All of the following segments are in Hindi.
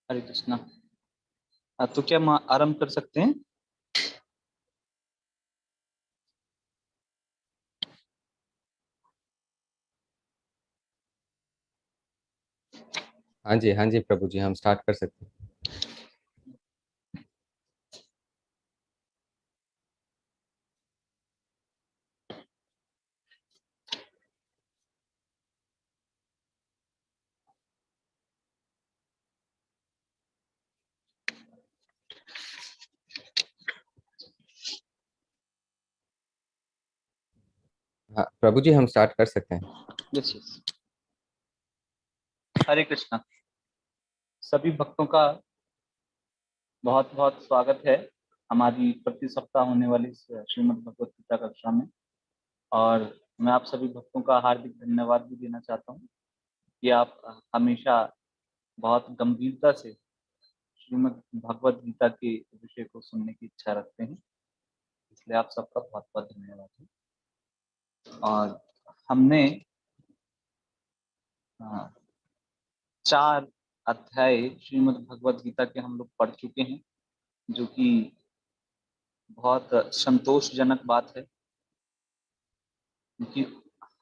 हरे कृष्णा। तो क्या हम आरंभ कर सकते हैं? हाँ जी प्रभु जी, हम स्टार्ट कर सकते हैं। हाँ प्रभु जी, हम स्टार्ट कर सकते हैं। Yes yes. हरे कृष्णा। सभी भक्तों का बहुत बहुत स्वागत है हमारी प्रति सप्ताह होने वाली इस श्रीमद् भगवत गीता कक्षा में। और मैं आप सभी भक्तों का हार्दिक धन्यवाद भी देना चाहता हूँ कि आप हमेशा बहुत गंभीरता से श्रीमद् भगवत गीता के विषय को सुनने की इच्छा रखते हैं, इसलिए आप सबका बहुत बहुत धन्यवाद है। और हमने 4 अध्याय श्रीमद् भगवत गीता के हम लोग पढ़ चुके हैं, जो कि बहुत संतोषजनक बात है, क्योंकि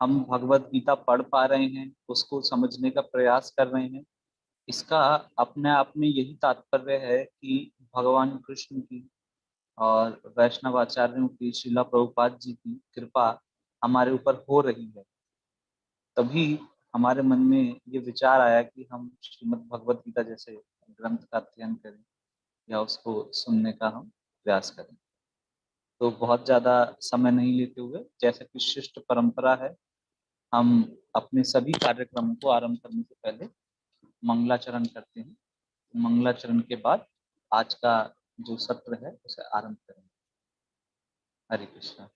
हम भगवत गीता पढ़ पा रहे हैं, उसको समझने का प्रयास कर रहे हैं। इसका अपने आप में यही तात्पर्य है कि भगवान कृष्ण की और वैष्णव आचार्यों की, श्रीला प्रभुपाद जी की कृपा हमारे ऊपर हो रही है। तभी हमारे मन में ये विचार आया कि हम श्रीमद् भगवत गीता जैसे ग्रंथ का अध्ययन करें या उसको सुनने का हम प्रयास करें। तो बहुत ज्यादा समय नहीं लेते हुए, जैसा कि शिष्ट परंपरा है, हम अपने सभी कार्यक्रमों को आरंभ करने से पहले मंगलाचरण करते हैं। मंगलाचरण के बाद आज का जो सत्र है उसे आरंभ करेंगे। हरे कृष्णा।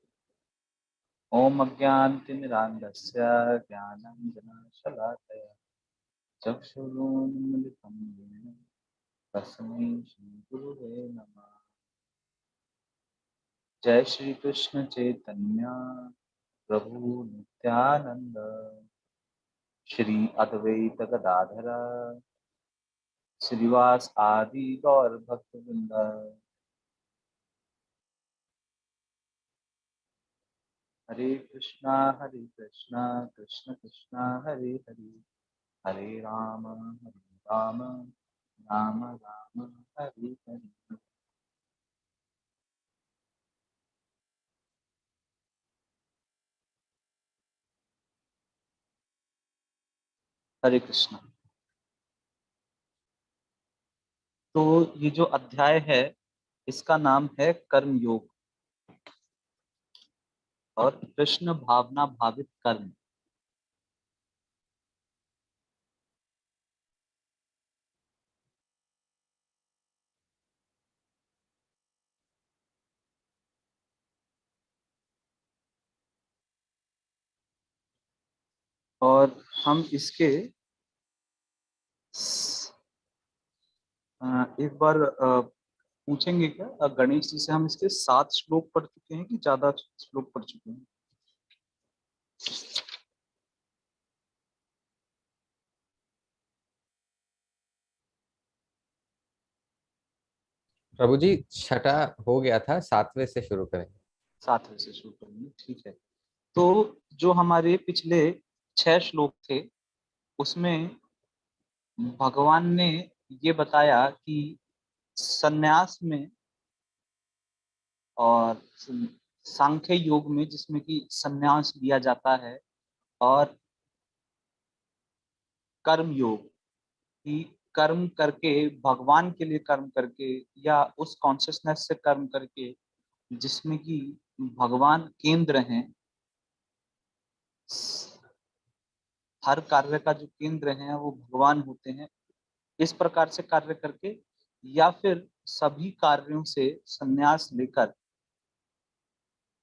ओम अज्ञानतिमिरान्धस्य ज्ञानाञ्जनशलाकया चक्षुरुन्मिलितं येन तस्मै श्रीगुरुवे नमः। जय श्री कृष्ण चैतन्य प्रभु नित्यानंद, श्री अद्वैत गदाधर श्रीवास आदि गौर भक्त वृंद। हरे कृष्णा कृष्ण कृष्णा हरे हरे, हरे राम राम राम हरे हरे। हरे कृष्णा। तो ये जो अध्याय है इसका नाम है कर्म योग और कृष्ण भावना भावित कर्म। और हम इसके एक बार पूछेंगे क्या गणेश जी से, हम इसके 7 श्लोक पढ़ चुके हैं कि ज्यादा श्लोक पढ़ चुके हैं? प्रभु जी, छठा हो गया था, 7वें से शुरू करेंगे। 7वें से शुरू करेंगे, ठीक है। तो जो हमारे पिछले 6 श्लोक थे उसमें भगवान ने ये बताया कि संन्यास में और सांख्य योग में, जिसमें कि संन्यास लिया जाता है, और कर्म योग की कर्म करके, भगवान के लिए कर्म करके या उस कॉन्शियसनेस से कर्म करके जिसमें कि भगवान केंद्र हैं, हर कार्य का जो केंद्र है वो भगवान होते हैं, इस प्रकार से कार्य करके, या फिर सभी कार्यों से संन्यास लेकर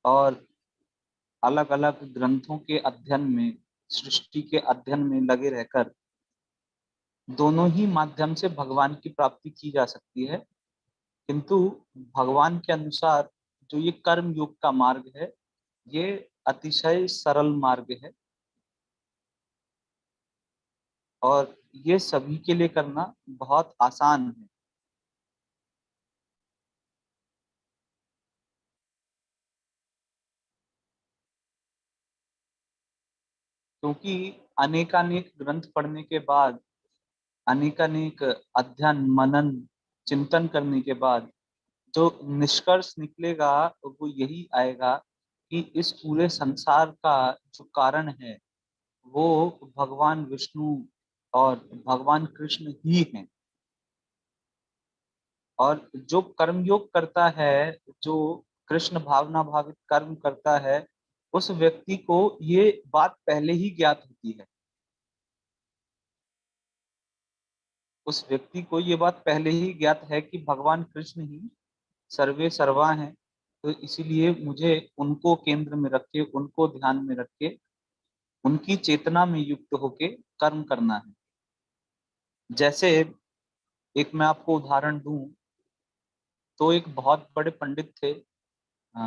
और अलग अलग ग्रंथों के अध्ययन में, सृष्टि के अध्ययन में लगे रहकर, दोनों ही माध्यम से भगवान की प्राप्ति की जा सकती है। किंतु भगवान के अनुसार जो ये कर्म योग का मार्ग है, ये अतिशय सरल मार्ग है। और ये सभी के लिए करना बहुत आसान है। क्योंकि अनेकानेक ग्रंथ पढ़ने के बाद, अनेकानेक अध्ययन मनन चिंतन करने के बाद जो निष्कर्ष निकलेगा वो यही आएगा कि इस पूरे संसार का जो कारण है वो भगवान विष्णु और भगवान कृष्ण ही हैं। और जो कर्मयोग करता है, जो कृष्ण भावना भावित कर्म करता है, उस व्यक्ति को ये बात पहले ही ज्ञात होती है। उस व्यक्ति को ये बात पहले ही ज्ञात है कि भगवान कृष्ण ही सर्वे सर्वा हैं। तो इसीलिए मुझे उनको केंद्र में रख के, उनको ध्यान में रख के, उनकी चेतना में युक्त होके कर्म करना है। जैसे एक मैं आपको उदाहरण दूं तो एक बहुत बड़े पंडित थे, अ,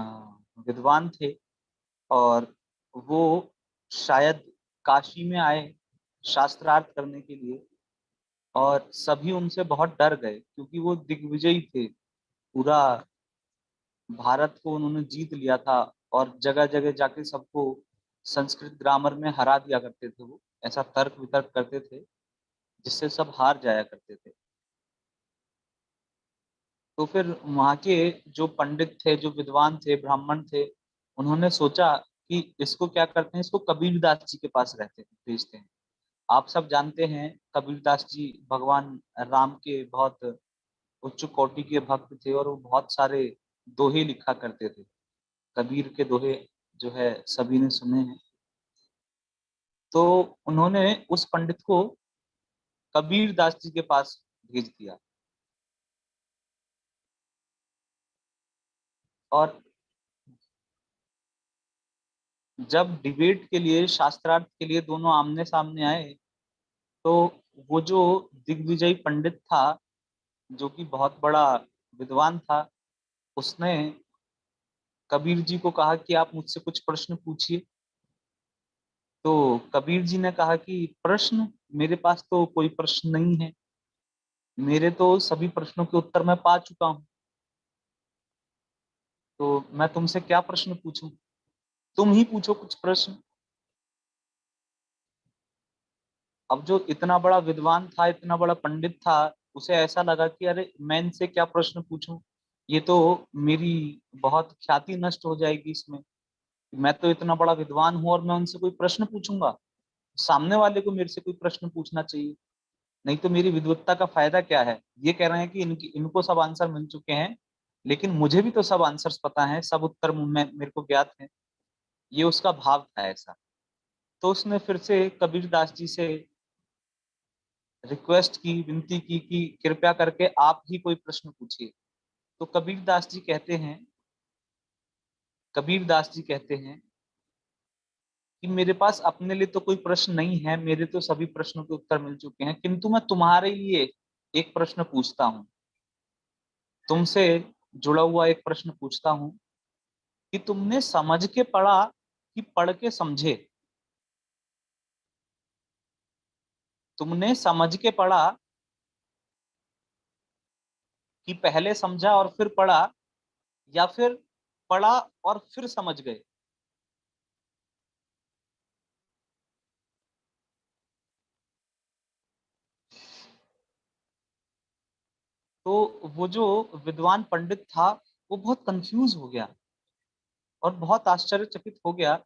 विद्वान थे, और वो शायद काशी में आए शास्त्रार्थ करने के लिए, और सभी उनसे बहुत डर गए क्योंकि वो दिग्विजयी थे। पूरा भारत को उन्होंने जीत लिया था और जगह जगह जाके सबको संस्कृत ग्रामर में हरा दिया करते थे। वो ऐसा तर्क वितर्क करते थे जिससे सब हार जाया करते थे। तो फिर वहाँ के जो पंडित थे, जो विद्वान थे, ब्राह्मण थे, उन्होंने सोचा कि इसको क्या करते हैं, इसको कबीरदास जी के पास रहते हैं, भेजते हैं। आप सब जानते हैं कबीरदास जी भगवान राम के बहुत उच्च कोटि के भक्त थे और वो बहुत सारे दोहे लिखा करते थे। कबीर के दोहे जो है सभी ने सुने हैं। तो उन्होंने उस पंडित को कबीर दास जी के पास भेज दिया। और जब डिबेट के लिए, शास्त्रार्थ के लिए दोनों आमने सामने आए, तो वो जो दिग्विजयी पंडित था, जो कि बहुत बड़ा विद्वान था, उसने कबीर जी को कहा कि आप मुझसे कुछ प्रश्न पूछिए। तो कबीर जी ने कहा कि प्रश्न, मेरे पास तो कोई प्रश्न नहीं है, मेरे तो सभी प्रश्नों के उत्तर मैं पा चुका हूँ, तो मैं तुमसे क्या प्रश्न पूछूं, तुम ही पूछो कुछ प्रश्न। अब जो इतना बड़ा विद्वान था, इतना बड़ा पंडित था, उसे ऐसा लगा कि अरे मैं इनसे क्या प्रश्न पूछूं, ये तो मेरी बहुत ख्याति नष्ट हो जाएगी इसमें। मैं तो इतना बड़ा विद्वान हूं और मैं उनसे कोई प्रश्न पूछूंगा, सामने वाले को मेरे से कोई प्रश्न पूछना चाहिए, नहीं तो मेरी विद्वत्ता का फायदा क्या है। ये कह रहे हैं कि इनको सब आंसर मिल चुके हैं, लेकिन मुझे भी तो सब आंसर्स पता हैं, सब उत्तर मेरे को ज्ञात हैं। ये उसका भाव था ऐसा। तो उसने फिर से कबीरदास जी से रिक्वेस्ट की, विनती की कि कृपया करके आप ही कोई प्रश्न पूछिए। तो कबीरदास जी कहते हैं कि मेरे पास अपने लिए तो कोई प्रश्न नहीं है, मेरे तो सभी प्रश्नों के उत्तर मिल चुके हैं, किंतु मैं तुम्हारे लिए एक प्रश्न पूछता हूँ, तुमसे जुड़ा हुआ एक प्रश्न पूछता हूँ कि तुमने समझ के पढ़ा कि पढ़ के समझे। तुमने समझ के पढ़ा कि पहले समझा और फिर पढ़ा, या फिर पढ़ा और फिर समझ गए। तो वो जो विद्वान पंडित था वो बहुत कंफ्यूज हो गया और बहुत आश्चर्यचकित हो गया।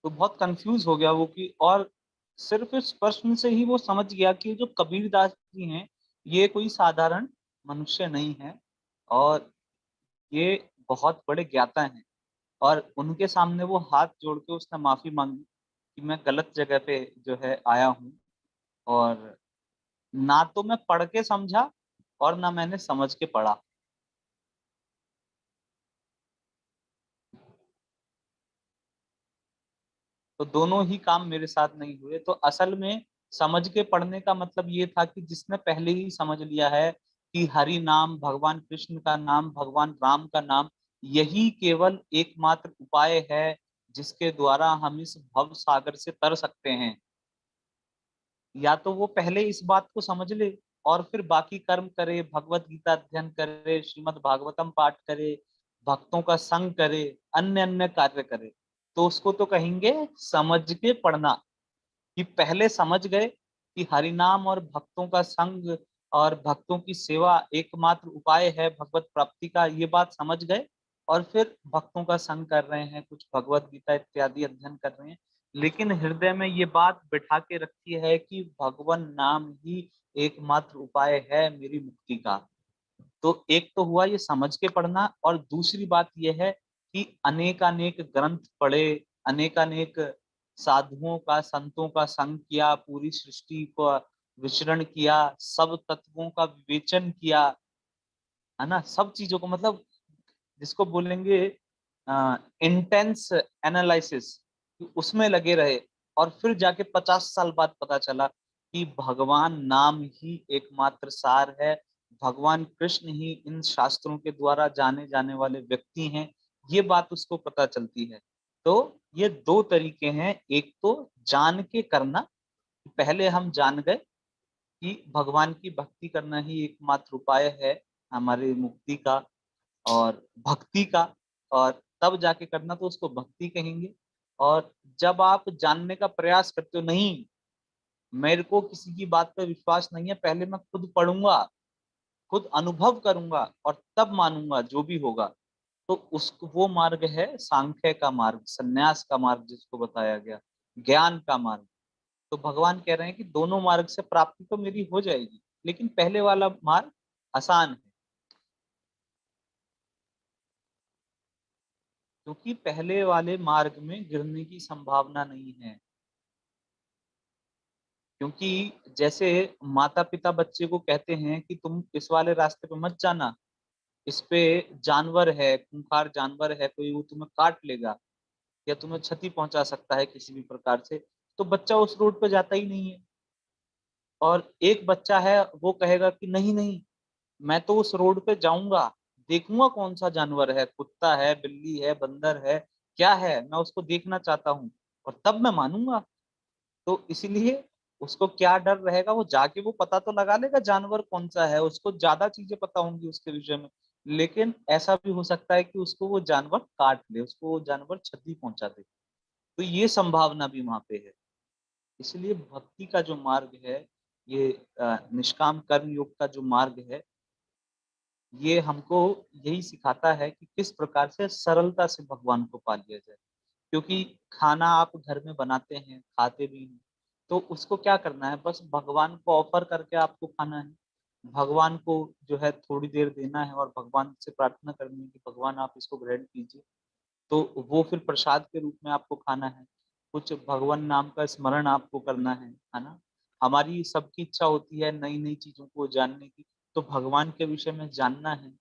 तो बहुत कंफ्यूज हो गया वो कि, और सिर्फ इस प्रश्न से ही वो समझ गया कि जो कबीरदास जी हैं ये कोई साधारण मनुष्य नहीं है, और ये बहुत बड़े ज्ञाता हैं। और उनके सामने वो हाथ जोड़ के उसने माफी मांगी कि मैं गलत जगह पे जो है आया हूँ, और ना तो मैं पढ़ के समझा और ना मैंने समझ के पढ़ा। तो दोनों ही काम मेरे साथ नहीं हुए। तो असल में समझ के पढ़ने का मतलब ये था कि जिसने पहले ही समझ लिया है कि हरि नाम, भगवान कृष्ण का नाम, भगवान राम का नाम, यही केवल एकमात्र उपाय है जिसके द्वारा हम इस भव सागर से तर सकते हैं। या तो वो पहले इस बात को समझ ले और फिर बाकी कर्म करे, भगवत गीता अध्ययन करे, श्रीमद् भागवतम पाठ करे, भक्तों का संग करे, अन्य अन्य कार्य करे, तो उसको तो कहेंगे समझ के पढ़ना। कि पहले समझ गए कि हरिनाम और भक्तों का संग और भक्तों की सेवा एकमात्र उपाय है भगवत प्राप्ति का, ये बात समझ गए और फिर भक्तों का संग कर रहे हैं, कुछ भगवत गीता इत्यादि अध्ययन कर रहे हैं, लेकिन हृदय में ये बात बिठा के रखी है कि भगवान नाम ही एकमात्र उपाय है मेरी मुक्ति का। तो एक तो हुआ ये समझ के पढ़ना, और दूसरी बात यह है कि अनेकानेक ग्रंथ पढ़े, अनेकानेक साधुओं का, संतों का संग किया, पूरी सृष्टि को विचरण किया, सब तत्वों का विवेचन किया, है ना, सब चीजों को, मतलब जिसको बोलेंगे इंटेंस एनालिसिस, उसमें लगे रहे। और फिर जाके 50 साल बाद पता चला कि भगवान नाम ही एकमात्र सार है, भगवान कृष्ण ही इन शास्त्रों के द्वारा जाने जाने वाले व्यक्ति हैं, ये बात उसको पता चलती है। तो ये दो तरीके हैं, एक तो जान के करना, पहले हम जान गए कि भगवान की भक्ति करना ही एकमात्र उपाय है हमारी मुक्ति का और भक्ति का, और तब जाके करना तो उसको भक्ति कहेंगे। और जब आप जानने का प्रयास करते हो, नहीं मेरे को किसी की बात पर विश्वास नहीं है, पहले मैं खुद पढ़ूंगा, खुद अनुभव करूंगा और तब मानूंगा जो भी होगा, तो उसको वो मार्ग है सांख्य का मार्ग, सन्यास का मार्ग जिसको बताया गया, ज्ञान का मार्ग। तो भगवान कह रहे हैं कि दोनों मार्ग से प्राप्ति तो मेरी हो जाएगी, लेकिन पहले वाला मार्ग आसान है, क्योंकि पहले वाले मार्ग में गिरने की संभावना नहीं है। क्योंकि जैसे माता पिता बच्चे को कहते हैं कि तुम इस वाले रास्ते पे मत जाना, इस पे जानवर है, खूंखार जानवर है, कोई वो तुम्हें काट लेगा या तुम्हें क्षति पहुंचा सकता है किसी भी प्रकार से, तो बच्चा उस रोड पे जाता ही नहीं है। और एक बच्चा है वो कहेगा कि नहीं नहीं, मैं तो उस रोड पे जाऊंगा, देखूंगा कौन सा जानवर है, कुत्ता है, बिल्ली है, बंदर है, क्या है, मैं उसको देखना चाहता हूँ और तब मैं मानूंगा। तो इसलिए उसको क्या डर रहेगा, वो जाके वो पता तो लगा लेगा जानवर कौन सा है, उसको ज्यादा चीजें पता होंगी उसके विषय में, लेकिन ऐसा भी हो सकता है कि उसको वो जानवर काट ले, उसको वो जानवर क्षति पहुंचा दे, तो ये संभावना भी वहां पे है। इसलिए भक्ति का जो मार्ग है, ये निष्काम कर्म योग का जो मार्ग है, ये हमको यही सिखाता है कि किस प्रकार से सरलता से भगवान को पा लिया जाए। क्योंकि खाना आप घर में बनाते हैं, खाते भी हैं, तो उसको क्या करना है, बस भगवान को ऑफर करके आपको खाना है, भगवान को जो है थोड़ी देर देना है और भगवान से प्रार्थना करनी है कि भगवान आप इसको ग्रहण कीजिए, तो वो फिर प्रसाद के रूप में आपको खाना है। कुछ भगवान नाम का स्मरण आपको करना है ना। हमारी सबकी इच्छा होती है नई नई चीजों को जानने की, तो भगवान के विषय में जानना है।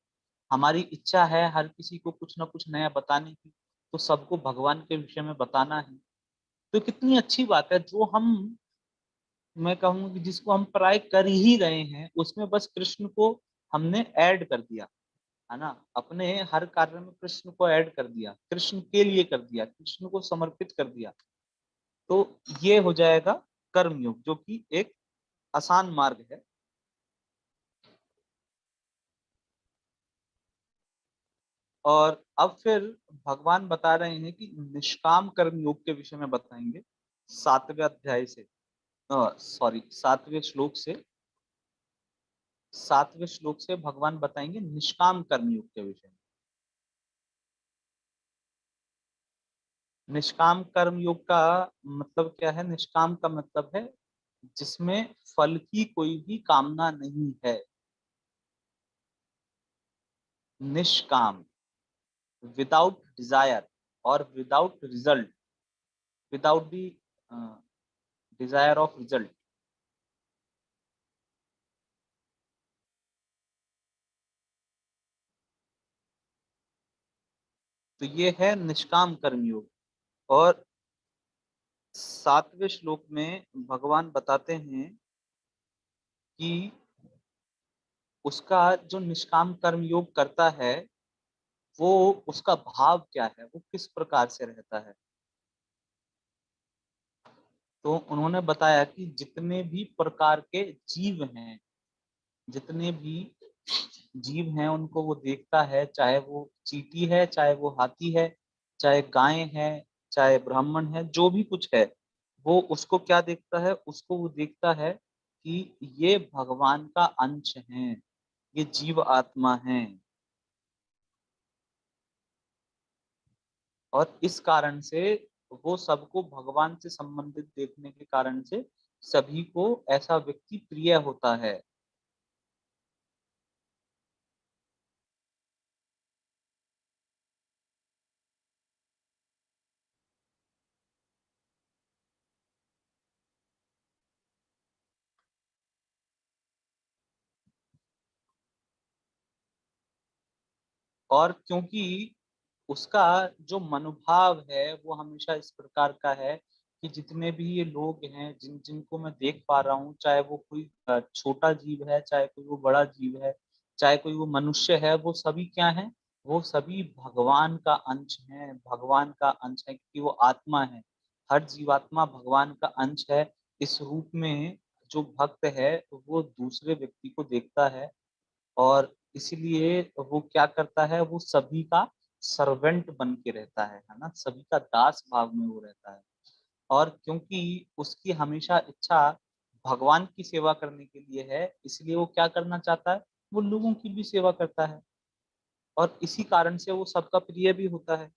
हमारी इच्छा है हर किसी को कुछ ना कुछ नया बताने की, तो सबको भगवान के विषय में बताना है। तो कितनी अच्छी बात है, जो हम, मैं कहूँ कि जिसको हम प्राय कर ही रहे हैं, उसमें बस कृष्ण को हमने ऐड कर दिया, है ना, अपने हर कार्य में कृष्ण को ऐड कर दिया, कृष्ण के लिए कर दिया, कृष्ण को समर्पित कर दिया। तो ये हो जाएगा कर्मयोग, जो कि एक आसान मार्ग है। और अब फिर भगवान बता रहे हैं कि निष्काम कर्म योग के विषय में बताएंगे, 7वें अध्याय से, सॉरी 7वें श्लोक से भगवान बताएंगे निष्काम कर्म योग के विषय में। निष्काम कर्म योग का मतलब क्या है, निष्काम का मतलब है जिसमें फल की कोई भी कामना नहीं है, निष्काम, विदाउट डिजायर और without result, without the desire of result. तो ये है निष्काम कर्मयोग। और 7वें श्लोक में भगवान बताते हैं कि उसका जो निष्काम कर्म योग करता है, वो उसका भाव क्या है, वो किस प्रकार से रहता है। तो उन्होंने बताया कि जितने भी प्रकार के जीव हैं, जितने भी जीव हैं उनको वो देखता है, चाहे वो चींटी है, चाहे वो हाथी है, चाहे गाय है, चाहे ब्राह्मण है, जो भी कुछ है, वो उसको क्या देखता है, उसको वो देखता है कि ये भगवान का अंश है, ये जीव आत्मा है। और इस कारण से वो सबको भगवान से संबंधित देखने के कारण से सभी को ऐसा व्यक्ति प्रिय होता है। और क्योंकि उसका जो मनोभाव है वो हमेशा इस प्रकार का है कि जितने भी ये लोग हैं, जिनको मैं देख पा रहा हूँ, चाहे वो कोई छोटा जीव है, चाहे कोई वो बड़ा जीव है, चाहे कोई वो मनुष्य है, वो सभी क्या है, वो सभी भगवान का अंश है, भगवान का अंश है, क्योंकि वो आत्मा है। हर जीवात्मा भगवान का अंश है। इस रूप में जो भक्त है वो दूसरे व्यक्ति को देखता है, और इसीलिए वो क्या करता है, वो सभी का सर्वेंट बन के रहता है ना, सभी का दास भाव में वो रहता है। और क्योंकि उसकी हमेशा इच्छा भगवान की सेवा करने के लिए है, इसलिए वो क्या करना चाहता है, वो लोगों की भी सेवा करता है, और इसी कारण से वो सबका प्रिय भी होता है।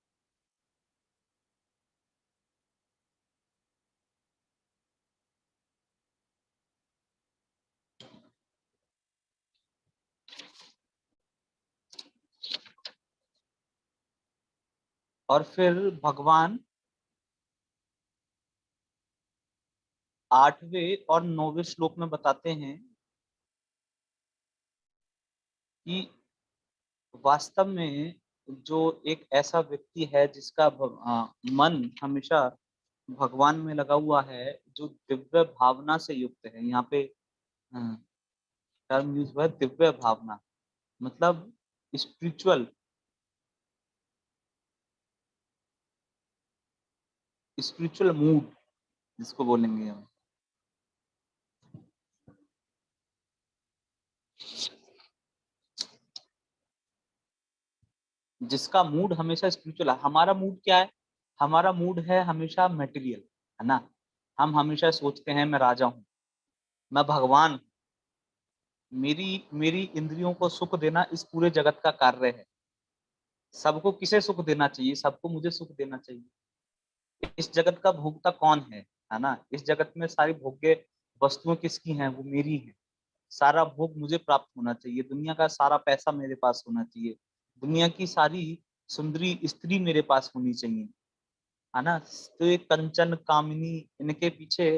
और फिर भगवान 8वें और 9वें श्लोक में बताते हैं कि वास्तव में जो एक ऐसा व्यक्ति है जिसका मन हमेशा भगवान में लगा हुआ है, जो दिव्य भावना से युक्त है, यहाँ पे टर्म यूज हुआ है दिव्य भावना, मतलब स्पिरिचुअल, स्पिरिचुअल मूड जिसको बोलेंगे हम, जिसका मूड हमेशा स्पिरिचुअल है। हमारा मूड क्या है, हमारा मूड है हमेशा मटेरियल, है ना। हम हमेशा सोचते हैं मैं राजा हूँ, मैं भगवान हूँ, मेरी मेरी इंद्रियों को सुख देना इस पूरे जगत का कार्य है। सबको किसे सुख देना चाहिए, सबको मुझे सुख देना चाहिए। इस जगत का भोक्ता कौन है ना। इस जगत में सारी भोग्य वस्तुएं किसकी हैं, वो मेरी हैं। सारा भोग मुझे प्राप्त होना चाहिए, दुनिया का सारा पैसा मेरे पास होना चाहिए, दुनिया की सारी सुंदरी स्त्री मेरे पास होनी चाहिए, है ना। तो ये कंचन कामिनी, इनके पीछे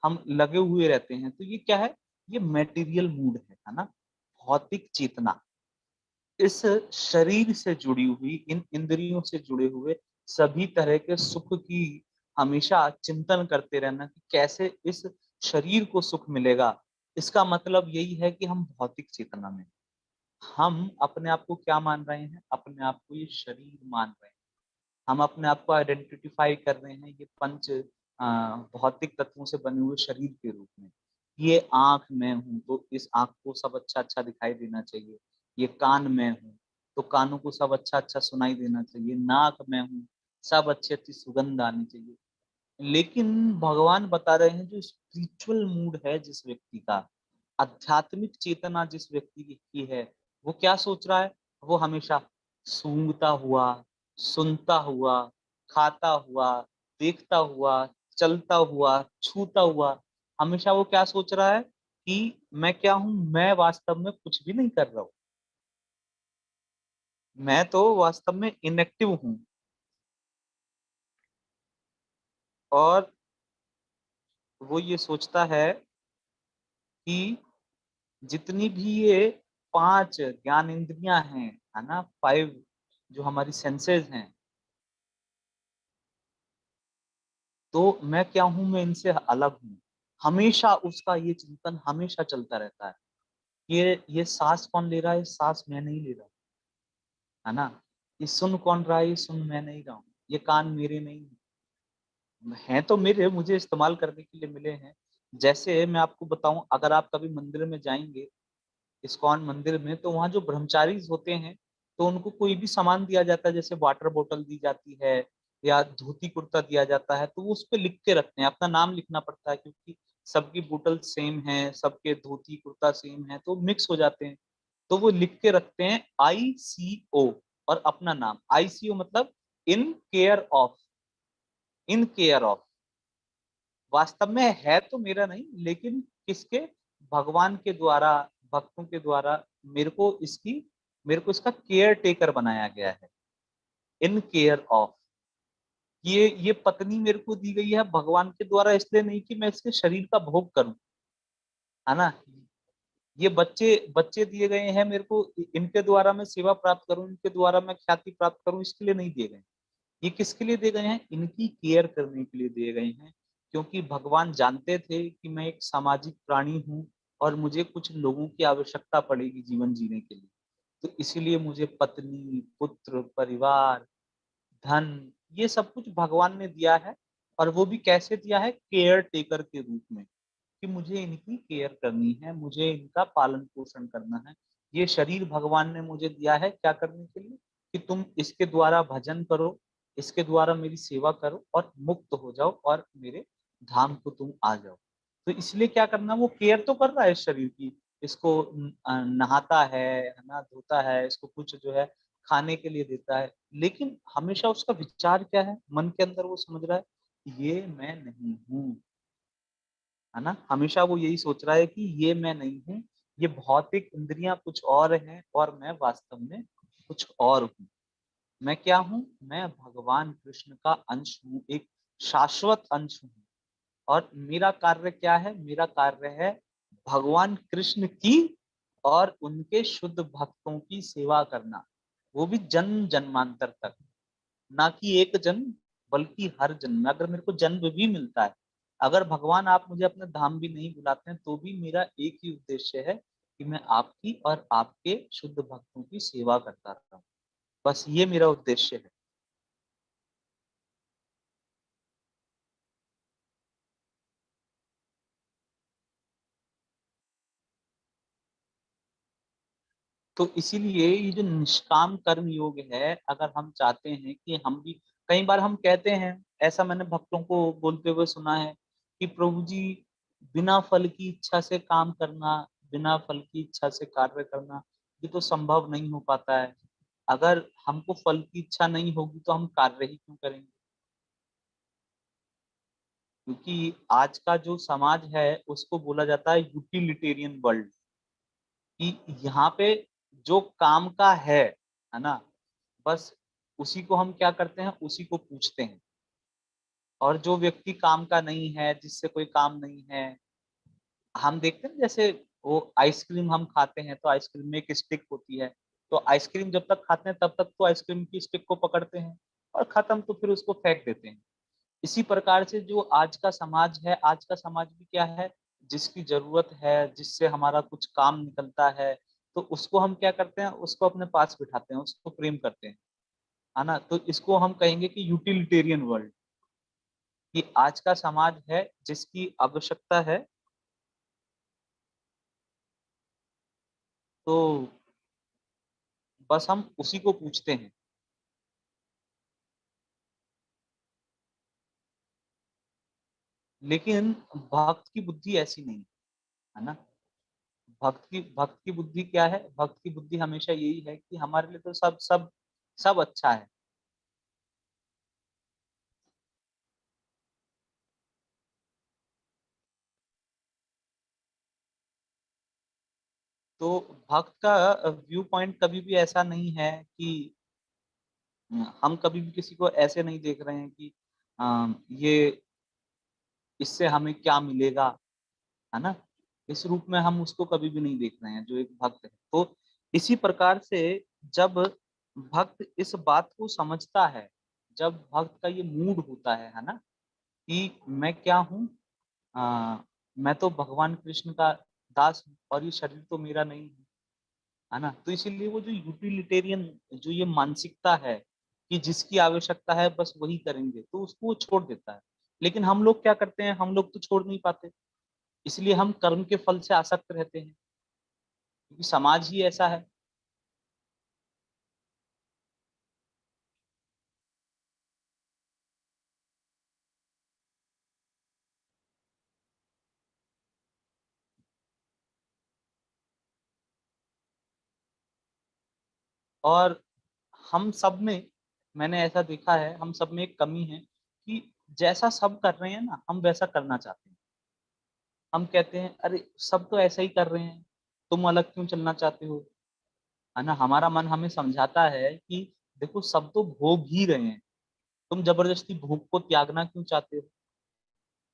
हम लगे हुए रहते हैं। तो ये क्या है, ये मेटीरियल मूड है ना, भौतिक चेतना, इस शरीर से जुड़ी हुई, इन इंद्रियों से जुड़े हुए सभी तरह के सुख की हमेशा चिंतन करते रहना कि कैसे इस शरीर को सुख मिलेगा। इसका मतलब यही है कि हम भौतिक चेतना में, हम अपने आप को क्या मान रहे हैं, अपने आप को ये शरीर मान रहे हैं। हम अपने आप को आइडेंटिफाई कर रहे हैं ये पंच भौतिक तत्वों से बने हुए शरीर के रूप में। ये आंख मैं हूं, तो इस आंख को सब अच्छा अच्छा दिखाई देना चाहिए। ये कान मैं हूँ, तो कानों को सब अच्छा अच्छा सुनाई देना चाहिए। नाक मैं हूँ, सब अच्छी अच्छी सुगंध आनी चाहिए। लेकिन भगवान बता रहे हैं जो स्पिरिचुअल मूड है जिस व्यक्ति का, आध्यात्मिक चेतना जिस व्यक्ति की है, वो क्या सोच रहा है, वो हमेशा सूंघता हुआ, सुनता हुआ, खाता हुआ, देखता हुआ, चलता हुआ, छूता हुआ, हमेशा वो क्या सोच रहा है कि मैं क्या हूं, मैं वास्तव में कुछ भी नहीं कर रहा हूं, मैं तो वास्तव में इनएक्टिव हूं। और वो ये सोचता है कि जितनी भी ये 5 ज्ञान इंद्रियां हैं, है ना, 5 जो हमारी सेंसेस हैं, तो मैं क्या हूँ, मैं इनसे अलग हूँ। हमेशा उसका ये चिंतन हमेशा चलता रहता है। ये सांस कौन ले रहा है, सांस मैं नहीं ले रहा, है ना। ये सुन कौन रहा है, ये सुन मैं नहीं रहा हूँ। ये कान मेरे नहीं हैं तो मेरे, मुझे इस्तेमाल करने के लिए मिले हैं। जैसे मैं आपको बताऊं, अगर आप कभी मंदिर में जाएंगे, इस्कॉन मंदिर में, तो वहाँ जो ब्रह्मचारी होते हैं, तो उनको कोई भी सामान दिया जाता है, जैसे वाटर बोतल दी जाती है या धोती कुर्ता दिया जाता है, तो वो उस पे लिख के रखते हैं, अपना नाम लिखना पड़ता है, क्योंकि सबकी बोतल सेम है, सबके धोती कुर्ता सेम है, तो मिक्स हो जाते हैं। तो वो लिख के रखते हैं ICO, और अपना नाम। ICO मतलब in care of, in care of. वास्तव में है तो मेरा नहीं, लेकिन किसके, भगवान के द्वारा, भक्तों के द्वारा मेरे को इसका केयर टेकर बनाया गया है। In care of. ये पत्नी मेरे को दी गई है भगवान के द्वारा, इसलिए नहीं कि मैं इसके शरीर का भोग करूं, है ना। ये बच्चे बच्चे दिए गए हैं मेरे को, इनके द्वारा मैं सेवा प्राप्त करूं, इनके द्वारा मैं ख्याति प्राप्त करूं, इसके लिए नहीं दिए गए। ये किसके लिए दिए गए हैं, इनकी केयर करने के लिए दिए गए हैं। क्योंकि भगवान जानते थे कि मैं एक सामाजिक प्राणी हूँ, और मुझे कुछ लोगों की आवश्यकता पड़ेगी जीवन जीने के लिए। तो इसीलिए मुझे पत्नी, पुत्र, परिवार, धन, ये सब कुछ भगवान ने दिया है। और वो भी कैसे दिया है, केयर टेकर के रूप में, कि मुझे इनकी केयर करनी है, मुझे इनका पालन पोषण करना है। ये शरीर भगवान ने मुझे दिया है क्या करने के लिए, कि तुम इसके द्वारा भजन करो, इसके द्वारा मेरी सेवा करो, और मुक्त हो जाओ, और मेरे धाम को तुम आ जाओ। तो इसलिए क्या करना, वो केयर तो कर रहा है इस शरीर की, इसको नहाता है ना, धोता है, इसको कुछ जो है खाने के लिए देता है। लेकिन हमेशा उसका विचार क्या है, मन के अंदर वो समझ रहा है, ये मैं नहीं हूँ, है ना। हमेशा वो यही सोच रहा है कि ये मैं नहीं हूँ, ये भौतिक इंद्रियां कुछ और हैं, और मैं वास्तव में कुछ और हूँ। मैं क्या हूँ, मैं भगवान कृष्ण का अंश हूँ, एक शाश्वत अंश हूँ। और मेरा कार्य क्या है, मेरा कार्य है भगवान कृष्ण की और उनके शुद्ध भक्तों की सेवा करना, वो भी जन्म जन्मांतर तक। ना कि एक जन्म, बल्कि हर जन्म में, अगर मेरे को जन्म भी मिलता है, अगर भगवान आप मुझे अपने धाम भी नहीं बुलाते हैं, तो भी मेरा एक ही उद्देश्य है कि मैं आपकी और आपके शुद्ध भक्तों की सेवा करता रहता हूँ। बस ये मेरा उद्देश्य है। तो इसीलिए ये जो निष्काम कर्म योग है, अगर हम चाहते हैं कि हम भी, कई बार हम कहते हैं, ऐसा मैंने भक्तों को बोलते हुए सुना है, कि प्रभु जी, बिना फल की इच्छा से काम करना, बिना फल की इच्छा से कार्य करना, ये तो संभव नहीं हो पाता है। अगर हमको फल की इच्छा नहीं होगी तो हम कार्य ही क्यों करेंगे। क्योंकि आज का जो समाज है उसको बोला जाता है यूटिलिटेरियन वर्ल्ड, कि यहाँ पे जो काम का है ना, बस उसी को हम क्या करते हैं, उसी को पूछते हैं। और जो व्यक्ति काम का नहीं है, जिससे कोई काम नहीं है, हम देखते हैं जैसे वो आइसक्रीम हम खाते हैं, तो आइसक्रीम में एक स्टिक होती है, तो आइसक्रीम जब तक खाते हैं तब तक तो आइसक्रीम की स्टिक को पकड़ते हैं, और खत्म तो फिर उसको फेंक देते हैं। इसी प्रकार से जो आज का समाज है, आज का समाज भी क्या है, जिसकी जरूरत है, जिससे हमारा कुछ काम निकलता है, तो उसको हम क्या करते हैं, उसको अपने पास बिठाते हैं, उसको प्रेम करते हैं, है ना। तो इसको हम कहेंगे कि यूटिलिटेरियन वर्ल्ड, कि आज का समाज है जिसकी आवश्यकता है, तो बस हम उसी को पूछते हैं। लेकिन भक्त की बुद्धि ऐसी नहीं है ना। भक्त की बुद्धि क्या है, भक्त की बुद्धि हमेशा यही है कि हमारे लिए तो सब सब सब अच्छा है। तो भक्त का व्यू पॉइंट कभी भी ऐसा नहीं है कि हम कभी भी किसी को ऐसे नहीं देख रहे हैं कि ये, इससे हमें क्या मिलेगा, है ना। इस रूप में हम उसको कभी भी नहीं देख रहे हैं, जो एक भक्त है। तो इसी प्रकार से जब भक्त इस बात को समझता है, जब भक्त का ये मूड होता है ना, कि मैं क्या हूँ, मैं तो भगवान कृष्ण का दास हूँ और ये शरीर तो मेरा नहीं है ना? तो इसीलिए वो जो यूटिलिटेरियन जो ये मानसिकता है कि जिसकी आवश्यकता है बस वही करेंगे, तो उसको वो छोड़ देता है। लेकिन हम लोग क्या करते हैं, हम लोग तो छोड़ नहीं पाते, इसलिए हम कर्म के फल से आसक्त रहते हैं, क्योंकि समाज ही ऐसा है। और हम सब में, मैंने ऐसा देखा है, हम सब में एक कमी है कि जैसा सब कर रहे हैं ना, हम वैसा करना चाहते हैं। हम कहते हैं अरे सब तो ऐसा ही कर रहे हैं, तुम अलग क्यों चलना चाहते हो, है ना? हमारा मन हमें समझाता है कि देखो सब तो भोग ही रहे हैं, तुम जबरदस्ती भोग को त्यागना क्यों चाहते हो,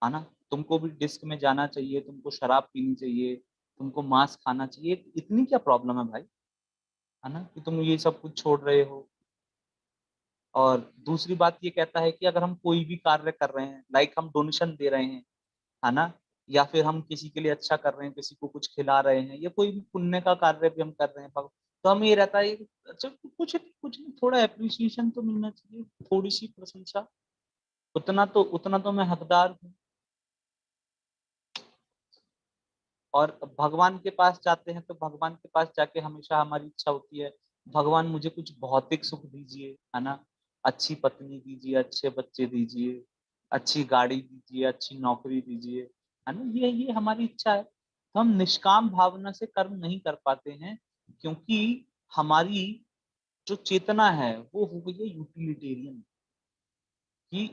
है ना? तुमको भी डिस्क में जाना चाहिए, तुमको शराब पीनी चाहिए, तुमको मांस खाना चाहिए, इतनी क्या प्रॉब्लम है भाई, है ना, कि तुम ये सब कुछ छोड़ रहे हो। और दूसरी बात ये कहता है कि अगर हम कोई भी कार्य कर रहे हैं, लाइक हम डोनेशन दे रहे हैं, है ना, या फिर हम किसी के लिए अच्छा कर रहे हैं, किसी को कुछ खिला रहे हैं, या कोई भी पुण्य का कार्य भी हम कर रहे हैं, तो हमें ये रहता है कि अच्छा कुछ कुछ नहीं, थोड़ा अप्रिसिएशन तो मिलना चाहिए, थोड़ी सी प्रशंसा, उतना तो मैं हकदार हूँ। और भगवान के पास जाते हैं तो भगवान के पास जाके हमेशा हमारी इच्छा होती है, भगवान मुझे कुछ भौतिक सुख दीजिए, है ना, अच्छी पत्नी दीजिए, अच्छे बच्चे दीजिए, अच्छी गाड़ी दीजिए, अच्छी नौकरी दीजिए, है ना, ये हमारी इच्छा है। तो हम निष्काम भावना से कर्म नहीं कर पाते हैं, क्योंकि हमारी जो चेतना है वो हो गई है यूटिलिटेरियन, कि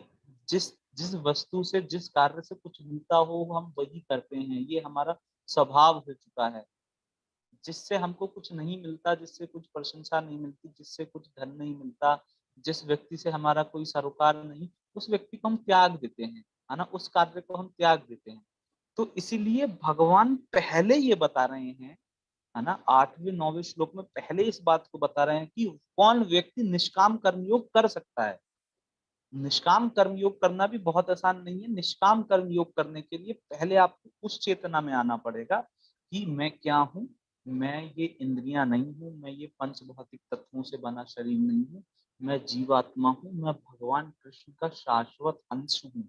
जिस जिस वस्तु से, जिस कार्य से कुछ मिलता हो हम वही करते हैं, ये हमारा स्वभाव हो चुका है। जिससे हमको कुछ नहीं मिलता, जिससे कुछ प्रशंसा नहीं मिलती, जिससे कुछ धन नहीं मिलता, जिस व्यक्ति से हमारा कोई सरोकार नहीं, उस व्यक्ति को हम त्याग देते हैं, है ना, उस कार्य को हम त्याग देते हैं। तो इसीलिए भगवान पहले ये बता रहे हैं, है ना, 8वें 9वें श्लोक में पहले इस बात को बता रहे हैं कि कौन व्यक्ति निष्काम कर्मयोग कर सकता है। निष्काम कर्मयोग करना भी बहुत आसान नहीं है। निष्काम कर्मयोग करने के लिए पहले आपको उस चेतना में आना पड़ेगा कि मैं क्या हूँ, मैं ये इंद्रियां नहीं हूँ, मैं ये पंच भौतिक तत्वों से बना शरीर नहीं हूँ, मैं जीवात्मा हूँ, मैं भगवान कृष्ण का शाश्वत अंश हूँ।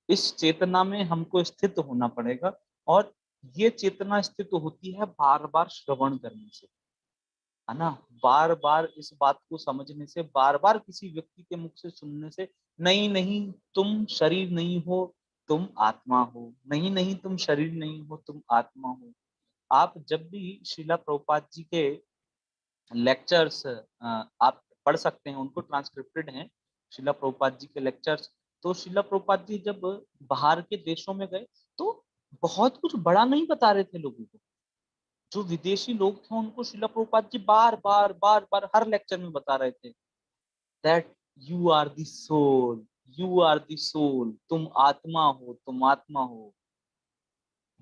इस चेतना में हमको स्थित होना पड़ेगा। और ये चेतना स्थित होती है बार बार श्रवण करने से, है ना, बार बार इस बात को समझने से, बार बार किसी व्यक्ति के मुख से सुनने से, नहीं नहीं तुम शरीर नहीं हो, तुम आत्मा हो, नहीं नहीं तुम शरीर नहीं हो, तुम आत्मा हो। आप जब भी शिला प्रभुपाद जी के लेक्चर्स आप पढ़ सकते हैं, उनको ट्रांसक्रिप्टेड हैं शिला प्रभुपाद जी के लेक्चर्स। तो शिला प्रभुपाद जी जब बाहर के देशों में गए तो बहुत कुछ बड़ा नहीं बता रहे थे लोगों को। जो विदेशी लोग थे उनको शिला प्रभुपाद जी बार बार हर लेक्चर में बता रहे थे that you are the soul, you are the soul, तुम आत्मा हो, तुम आत्मा हो,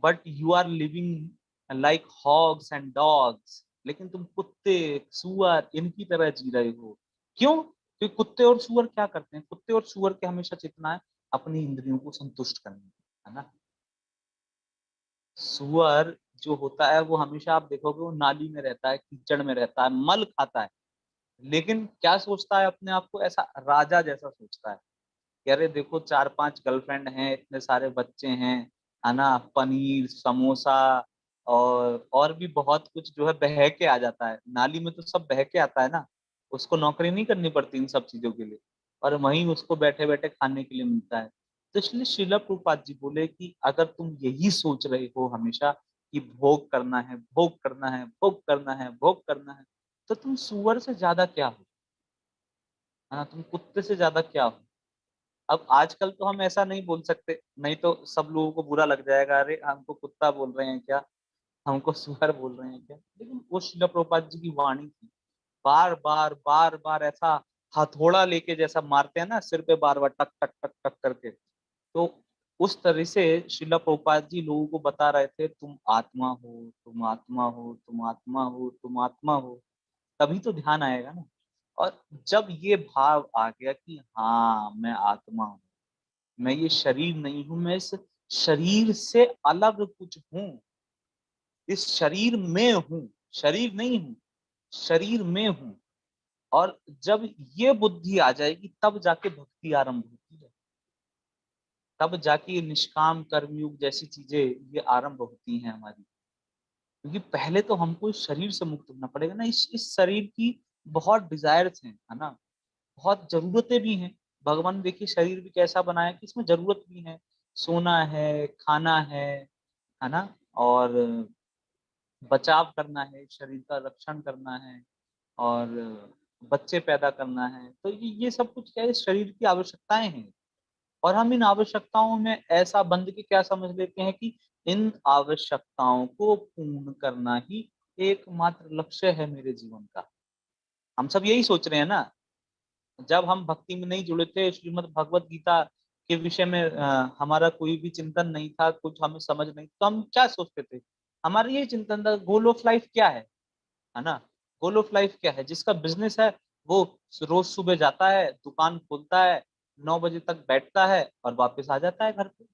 but you are living like hogs and dogs, लेकिन तुम कुत्ते सुअर इनकी तरह जी रहे हो। क्यों? क्योंकि कुत्ते और सुअर क्या करते हैं, कुत्ते और सुअर के हमेशा चेतना है अपनी इंद्रियों को संतुष्ट करने की, है ना। सुअर जो होता है वो हमेशा आप देखोगे वो नाली में रहता है, कीचड़ में रहता है, मल खाता है, लेकिन क्या सोचता है अपने आप को, ऐसा राजा जैसा सोचता है कि अरे देखो 4 5 गर्लफ्रेंड हैं, इतने सारे बच्चे हैं, है ना, पनीर समोसा और भी बहुत कुछ जो है बह के आ जाता है नाली में, तो सब बह के आता है ना, उसको नौकरी नहीं करनी पड़ती इन सब चीजों के लिए, और वहीं उसको बैठे बैठे खाने के लिए मिलता है। तो इसलिए श्रीला प्रभुपाद जी बोले कि अगर तुम यही सोच रहे हो हमेशा कि भोग करना है, भोग करना है, भोग करना है, भोग करना है, तो तुम सुअर से ज्यादा क्या हो, है ना, तुम कुत्ते से ज्यादा क्या हो। अब आजकल तो हम ऐसा नहीं बोल सकते, नहीं तो सब लोगों को बुरा लग जाएगा, अरे हमको कुत्ता बोल रहे हैं क्या, हमको सुअर बोल रहे हैं क्या। लेकिन वो शिला प्रभुपाद जी की वाणी थी, बार बार ऐसा हथौड़ा लेके जैसा मारते हैं ना सिर पे, बार बार टक टक टक टक करके, तो उस तरह से शिला प्रभुपाद जी लोगों को बता रहे थे तुम आत्मा हो, तुम आत्मा हो, तुम आत्मा हो, तुम आत्मा हो, तभी तो ध्यान आएगा ना। और जब ये भाव आ गया कि हाँ मैं आत्मा हूँ, मैं ये शरीर नहीं हूं, मैं इस शरीर से अलग कुछ हूं, इस शरीर में हूं, शरीर नहीं हूं, शरीर में हूं। और जब ये बुद्धि आ जाएगी तब जाके भक्ति आरंभ होती है, तब जाके ये निष्काम कर्मयोग जैसी चीजें ये आरंभ होती हैं हमारी। क्योंकि पहले तो हमको इस शरीर से मुक्त होना पड़ेगा ना, इस शरीर की बहुत डिजायर्स हैं, है ना, बहुत जरूरतें भी हैं। भगवान देखिए शरीर भी कैसा बनाया कि इसमें जरूरत भी है, सोना है, खाना है ना, और बचाव करना है, शरीर का रक्षण करना है, और बच्चे पैदा करना है। तो ये सब कुछ क्या है, शरीर की आवश्यकताएं हैं। और हम इन आवश्यकताओं में ऐसा बंध के क्या समझ लेते हैं कि इन आवश्यकताओं को पूर्ण करना ही एकमात्र लक्ष्य है मेरे जीवन का। हम सब यही सोच रहे हैं ना। जब हम भक्ति में नहीं जुड़े थे, श्रीमद् भगवत गीता के विषय में हमारा कोई भी चिंतन नहीं था, कुछ हमें समझ नहीं, तो हम क्या सोचते थे, हमारा ये चिंतन था गोल ऑफ लाइफ क्या है ना। गोल ऑफ लाइफ क्या है, जिसका बिजनेस है वो रोज सुबह जाता है, दुकान खोलता है, 9 बजे तक बैठता है और वापस आ जाता है घर पे।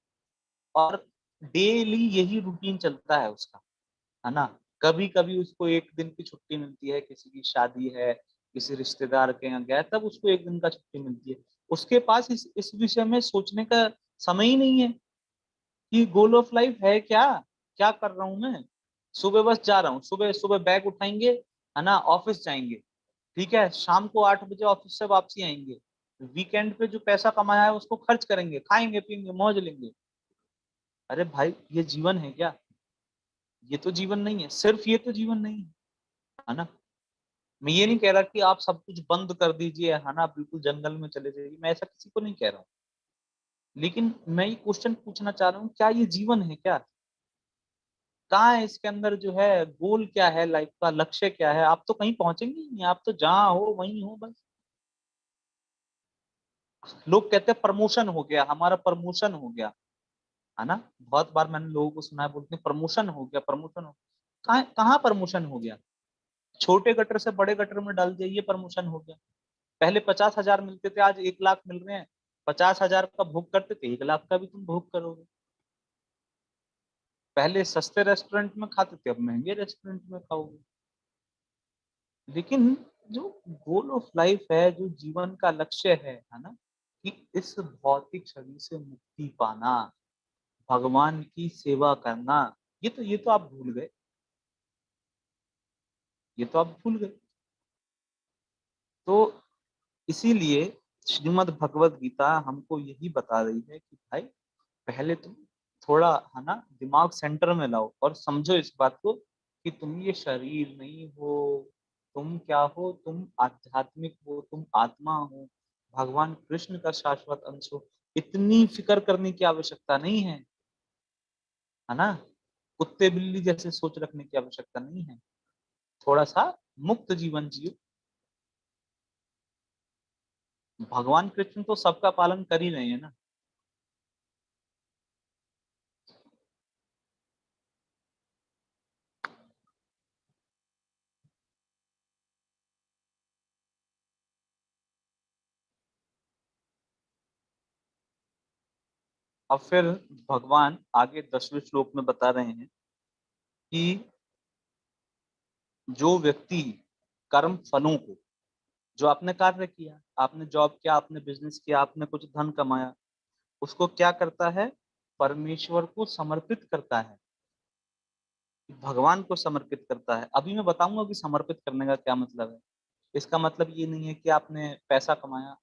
और डेली यही रूटीन चलता है उसका, है ना। कभी कभी उसको एक दिन की छुट्टी मिलती है, किसी की शादी है, किसी रिश्तेदार के यहाँ गया, तब उसको एक दिन का छुट्टी मिलती है। उसके पास इस विषय में सोचने का समय ही नहीं है कि गोल ऑफ लाइफ है क्या, क्या कर रहा हूं मैं। सुबह बस जा रहा हूँ, सुबह सुबह बैग उठाएंगे, है ना, ऑफिस जाएंगे, ठीक है, शाम को 8 बजे ऑफिस से वापसी आएंगे। वीकेंड पे जो पैसा कमाया है उसको खर्च करेंगे, खाएंगे पीएंगे मौज लेंगे। अरे भाई ये जीवन है क्या? ये तो जीवन नहीं है, सिर्फ ये तो जीवन नहीं है ना। मैं ये नहीं कह रहा कि आप सब कुछ बंद कर दीजिए, है ना, बिल्कुल जंगल में चले जाइए, मैं ऐसा किसी को नहीं कह रहा हूँ। लेकिन मैं ये क्वेश्चन पूछना चाह रहा हूँ, क्या ये जीवन है क्या? कहाँ है इसके अंदर जो है गोल, क्या है लाइफ का लक्ष्य, क्या है? आप तो कहीं पहुंचेंगे ही नहीं, आप तो जहाँ हो वहीं हो बस। लोग कहते हैं प्रमोशन हो गया, हमारा प्रमोशन हो गया, है ना। बहुत बार मैंने लोगों को सुना है बोलते हैं प्रमोशन हो गया, प्रमोशन हो। कहाँ कहाँ प्रमोशन हो गया? छोटे गटर से बड़े गटर में डाल दिया, ये प्रमोशन हो गया। पहले 50,000 मिलते थे, आज 1 लाख मिल रहे हैं। 50,000 का भोग करते थे, 1 लाख का भी तुम भोग करोगे। पहले सस्ते रेस्टोरेंट में खाते थे, अब महंगे रेस्टोरेंट में खाओगे। लेकिन जो गोल ऑफ लाइफ है, जो जीवन का लक्ष्य है ना, कि इस भौतिक शरीर से मुक्ति पाना, भगवान की सेवा करना, ये तो आप भूल गए, ये तो आप भूल गए। तो इसीलिए श्रीमद् भगवत गीता हमको यही बता रही है कि भाई पहले तुम थोड़ा, है ना, दिमाग सेंटर में लाओ और समझो इस बात को कि तुम ये शरीर नहीं हो। तुम क्या हो? तुम आध्यात्मिक हो, तुम आत्मा हो, भगवान कृष्ण का शाश्वत अंश हो। इतनी फिक्र करने की आवश्यकता नहीं है ना। कुत्ते बिल्ली जैसे सोच रखने की आवश्यकता नहीं है। थोड़ा सा मुक्त जीवन जियो। भगवान कृष्ण तो सबका पालन कर ही रहे हैं ना। अब फिर भगवान आगे 10वें श्लोक में बता रहे हैं कि जो व्यक्ति कर्म फलों को, जो आपने कार्य किया, आपने जॉब किया, आपने बिजनेस किया, आपने कुछ धन कमाया, उसको क्या करता है? परमेश्वर को समर्पित करता है, भगवान को समर्पित करता है। अभी मैं बताऊंगा कि समर्पित करने का क्या मतलब है। इसका मतलब ये नहीं है कि आपने पैसा कमाया।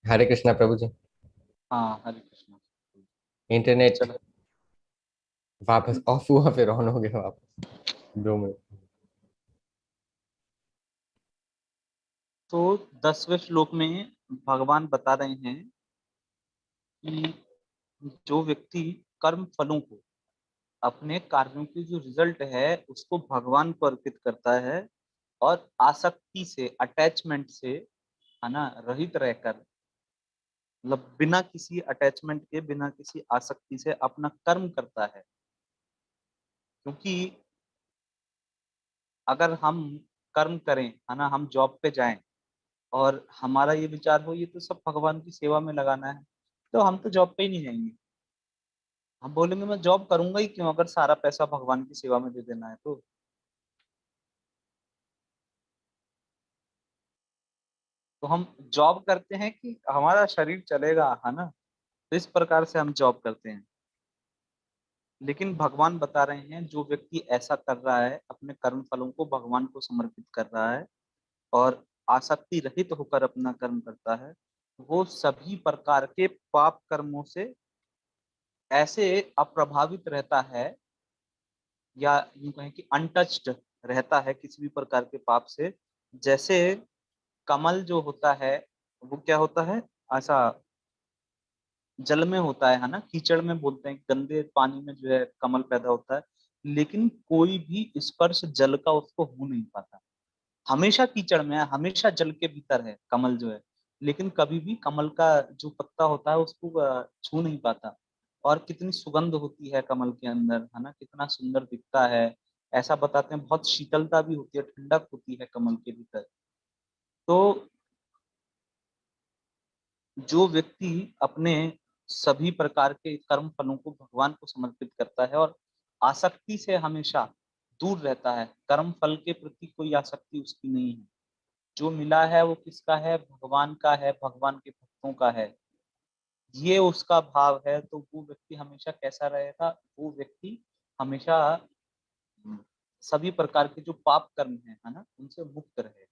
हरे कृष्णा प्रभु जी। हाँ, हरे कृष्णा। इंटरनेट चलो। वापस ऑफ हुआ फिर ऑन हो गया वापस। 2 मिनट। तो 10वें श्लोक में भगवान बता रहे हैं कि जो व्यक्ति कर्म फलों को, अपने कार्यों की जो रिजल्ट है उसको भगवान को अर्पित करता है और आसक्ति से, अटैचमेंट से, है ना, रहित रहकर, मतलब बिना किसी अटैचमेंट के, बिना किसी आसक्ति से अपना कर्म करता है। क्योंकि अगर हम कर्म करें, है ना, हम जॉब पे जाएं और हमारा ये विचार हो ये तो सब भगवान की सेवा में लगाना है, तो हम तो जॉब पे ही नहीं जाएंगे। हम बोलेंगे मैं जॉब करूंगा ही क्यों अगर सारा पैसा भगवान की सेवा में दे देना है तो। हम जॉब करते हैं कि हमारा शरीर चलेगा, है ना, तो इस प्रकार से हम जॉब करते हैं। लेकिन भगवान बता रहे हैं जो व्यक्ति ऐसा कर रहा है, अपने कर्म फलों को भगवान को समर्पित कर रहा है और आसक्ति रहित होकर अपना कर्म करता है, वो सभी प्रकार के पाप कर्मों से ऐसे अप्रभावित रहता है, या यूं कहें कि अनटच्ड रहता है किसी भी प्रकार के पाप से। जैसे कमल जो होता है वो क्या होता है, ऐसा जल में होता है ना, कीचड़ में बोलते हैं, गंदे पानी में जो है कमल पैदा होता है, लेकिन कोई भी स्पर्श जल का उसको हो नहीं पाता। हमेशा कीचड़ में है, हमेशा जल के भीतर है कमल जो है, लेकिन कभी भी कमल का जो पत्ता होता है उसको छू नहीं पाता। और कितनी सुगंध होती है कमल के अंदर, है ना, कितना सुंदर दिखता है। ऐसा बताते हैं बहुत शीतलता भी होती है, ठंडक होती है कमल के भीतर। तो जो व्यक्ति अपने सभी प्रकार के कर्म फलों को भगवान को समर्पित करता है और आसक्ति से हमेशा दूर रहता है, कर्म फल के प्रति कोई आसक्ति उसकी नहीं है, जो मिला है वो किसका है, भगवान का है, भगवान के भक्तों का है, ये उसका भाव है, तो वो व्यक्ति हमेशा कैसा रहेगा, वो व्यक्ति हमेशा सभी प्रकार के जो पाप कर्म है ना, उनसे मुक्त रहेगा।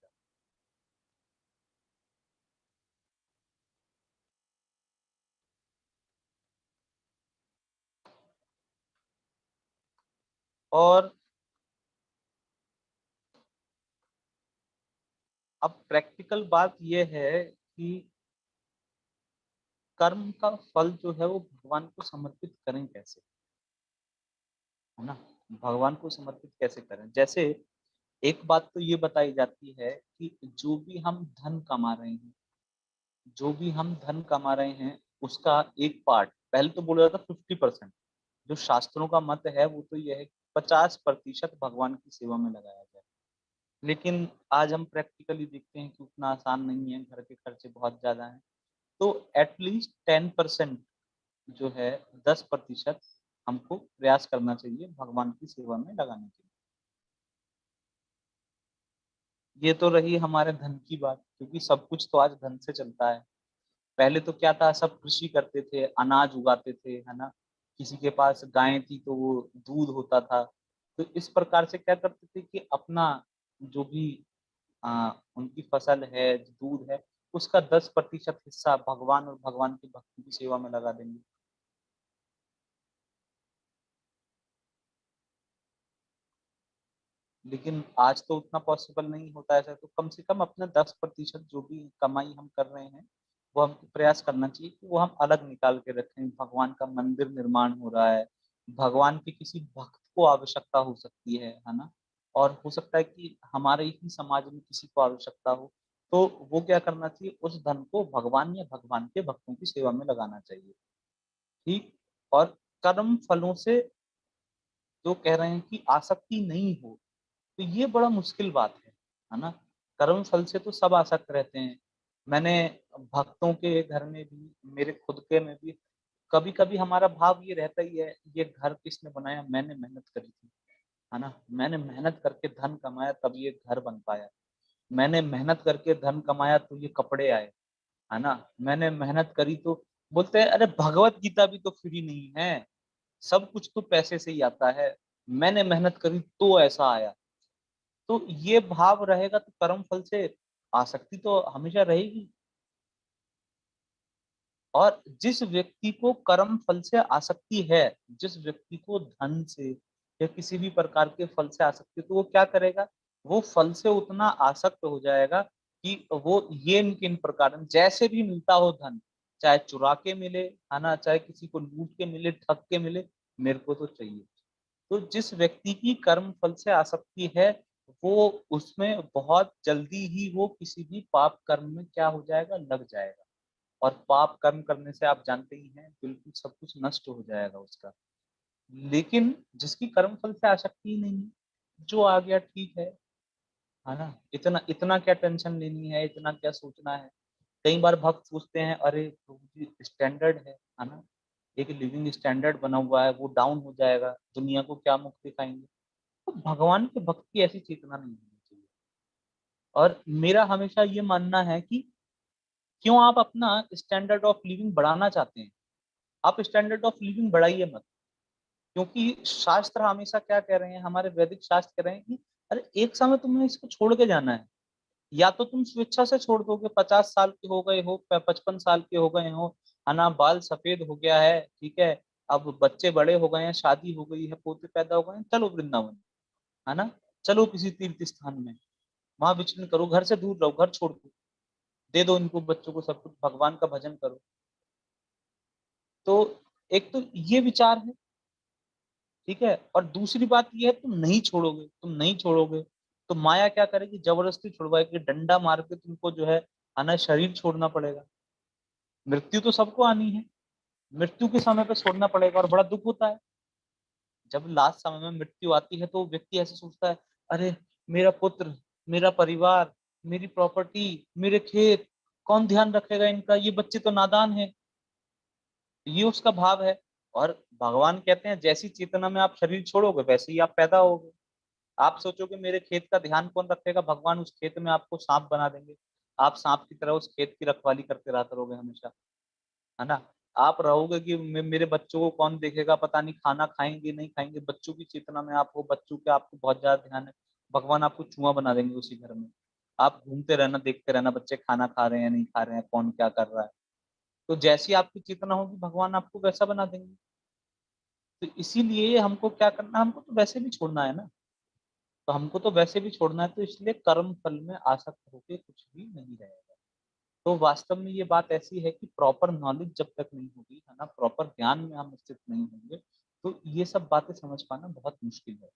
और अब प्रैक्टिकल बात यह है कि कर्म का फल जो है वो भगवान को समर्पित करें कैसे, है ना, भगवान को समर्पित कैसे करें। जैसे एक बात तो ये बताई जाती है कि जो भी हम धन कमा रहे हैं, जो भी हम धन कमा रहे हैं उसका एक पार्ट, पहले तो बोला जाता 50%, जो शास्त्रों का मत है वो तो यह है कि 50% भगवान की सेवा में लगाया जाए। लेकिन आज हम प्रैक्टिकली देखते हैं कि उतना आसान नहीं है, घर के खर्चे बहुत ज्यादा हैं, तो एटलीस्ट 10% जो है, 10% हमको प्रयास करना चाहिए भगवान की सेवा में लगाने के लिए। ये तो रही हमारे धन की बात, क्योंकि सब कुछ तो आज धन से चलता है। पहले तो क्या था, सब कृषि करते थे, अनाज उगाते थे, है ना, किसी के पास गायें थी तो वो दूध होता था। तो इस प्रकार से क्या करते थे कि अपना जो भी उनकी फसल है, दूध है, उसका 10% हिस्सा भगवान और भगवान के भक्तों की सेवा में लगा देंगे। लेकिन आज तो उतना पॉसिबल नहीं होता ऐसा, तो कम से कम अपना 10% जो भी कमाई हम कर रहे हैं वो हमको प्रयास करना चाहिए कि वो हम अलग निकाल के रखें। भगवान का मंदिर निर्माण हो रहा है, भगवान के किसी भक्त को आवश्यकता हो सकती है ना, और हो सकता है कि हमारे ही समाज में किसी को आवश्यकता हो, तो वो क्या करना चाहिए, उस धन को भगवान या भगवान के भक्तों की सेवा में लगाना चाहिए। ठीक। और कर्म फलों से जो कह रहे हैं कि आसक्ति नहीं हो, तो ये बड़ा मुश्किल बात है ना। कर्म फल से तो सब आसक्त रहते हैं। मैंने भक्तों के घर में भी, मेरे खुद के में भी, कभी कभी हमारा भाव ये रहता ही है, ये घर किसने बनाया, मैंने मेहनत करी थी, है ना, मैंने मेहनत करके धन कमाया तब ये घर बन पाया, मैंने मेहनत करके धन कमाया तो ये कपड़े आए, है ना, मैंने मेहनत करी तो। बोलते हैं अरे भगवत गीता भी तो फ्री नहीं है, सब कुछ तो पैसे से ही आता है, मैंने मेहनत करी तो ऐसा आया। तो ये भाव रहेगा तो कर्म फल से आसक्ति तो हमेशा रहेगी। और जिस व्यक्ति को कर्म फल से आसक्ति है, जिस व्यक्ति को धन से या किसी भी प्रकार के फल से आसक्ति, तो वो क्या करेगा, वो फल से उतना आसक्त हो जाएगा कि वो ये इन प्रकार जैसे भी मिलता हो धन, चाहे चुरा के मिले, है ना, चाहे किसी को लूट के मिले, ठग के मिले, मेरे को तो चाहिए। तो जिस व्यक्ति की कर्म फल से आसक्ति है, वो उसमें बहुत जल्दी ही वो किसी भी पाप कर्म में क्या हो जाएगा, लग जाएगा। और पाप कर्म करने से आप जानते ही हैं, बिल्कुल सब कुछ नष्ट हो जाएगा उसका। लेकिन जिसकी कर्म फल से आसक्ति ही नहीं है, जो आ गया ठीक है ना, इतना इतना क्या टेंशन लेनी है, इतना क्या सोचना है। कई बार भक्त सोचते हैं, अरे प्रभु जी स्टैंडर्ड है ना, एक लिविंग स्टैंडर्ड बना हुआ है, वो डाउन हो जाएगा, दुनिया को क्या मुख दिखाएंगे। तो भगवान के भक्त की ऐसी चेतना नहीं होनी चाहिए। और मेरा हमेशा ये मानना है कि क्यों आप अपना स्टैंडर्ड ऑफ लिविंग बढ़ाना चाहते हैं, आप स्टैंडर्ड ऑफ लिविंग बढ़ाइए मत। क्योंकि शास्त्र हमेशा क्या कह रहे हैं, हमारे वैदिक शास्त्र कह रहे हैं कि अरे एक समय तुम्हें इसको छोड़ के जाना है। या तो तुम स्वेच्छा से छोड़ दोगे, 50 साल के हो गए हो, 55 साल के हो गए हो, है ना, बाल सफेद हो गया है, ठीक है, अब बच्चे बड़े हो गए हैं, शादी हो गई है, पोते पैदा हो गए हैं, चलो वृंदावन, है ना, चलो किसी तीर्थ स्थान में, वहां विचरण करो, घर से दूर रहो, घर छोड़ दो, दे दो इनको बच्चों को सब कुछ, भगवान का भजन करो। तो एक तो ये विचार है, ठीक है, और दूसरी बात ये है, तुम नहीं छोड़ोगे, तुम नहीं छोड़ोगे, तो माया क्या करेगी, जबरदस्ती छुड़वाएगी, डंडा मार के तुमको जो है आना, शरीर छोड़ना पड़ेगा। मृत्यु तो सबको आनी है, मृत्यु के समय पे छोड़ना पड़ेगा, और बड़ा दुख होता है जब लास्ट समय में मृत्यु आती है, तो व्यक्ति ऐसे सोचता है, अरे मेरा पुत्र, मेरा परिवार, मेरी प्रॉपर्टी, मेरे खेत, कौन ध्यान रखेगा इनका, ये बच्चे तो नादान है। ये उसका भाव है। और भगवान कहते हैं, जैसी चेतना में आप शरीर छोड़ोगे, वैसे ही आप पैदा होगे। आप सोचोगे मेरे खेत का ध्यान कौन रखेगा, भगवान उस खेत में आपको सांप बना देंगे, आप सांप की तरह उस खेत की रखवाली करते रहते रहोगे हमेशा, है ना। आप रहोगे कि मेरे बच्चों को कौन देखेगा, पता नहीं खाना खाएंगे नहीं खाएंगे, बच्चों की चेतना में आप हो, बच्चों के आपको बहुत ज्यादा ध्यान है, भगवान आपको चूहा बना देंगे उसी घर में। आप घूमते रहना, देखते रहना, बच्चे खाना खा रहे हैं नहीं खा रहे हैं, कौन क्या कर रहा है। तो जैसी आपकी चेतना होगी, भगवान आपको वैसा बना देंगे। तो इसीलिए हमको क्या करना, हमको तो वैसे भी छोड़ना है ना, तो हमको तो वैसे भी छोड़ना है, तो इसलिए कर्म फल में आसक्त होके कुछ भी नहीं रहेगा। तो वास्तव में ये बात ऐसी है कि प्रॉपर नॉलेज जब तक नहीं होगी, है ना, प्रॉपर ज्ञान में हम स्थित नहीं होंगे, तो ये सब बातें समझ पाना बहुत मुश्किल है।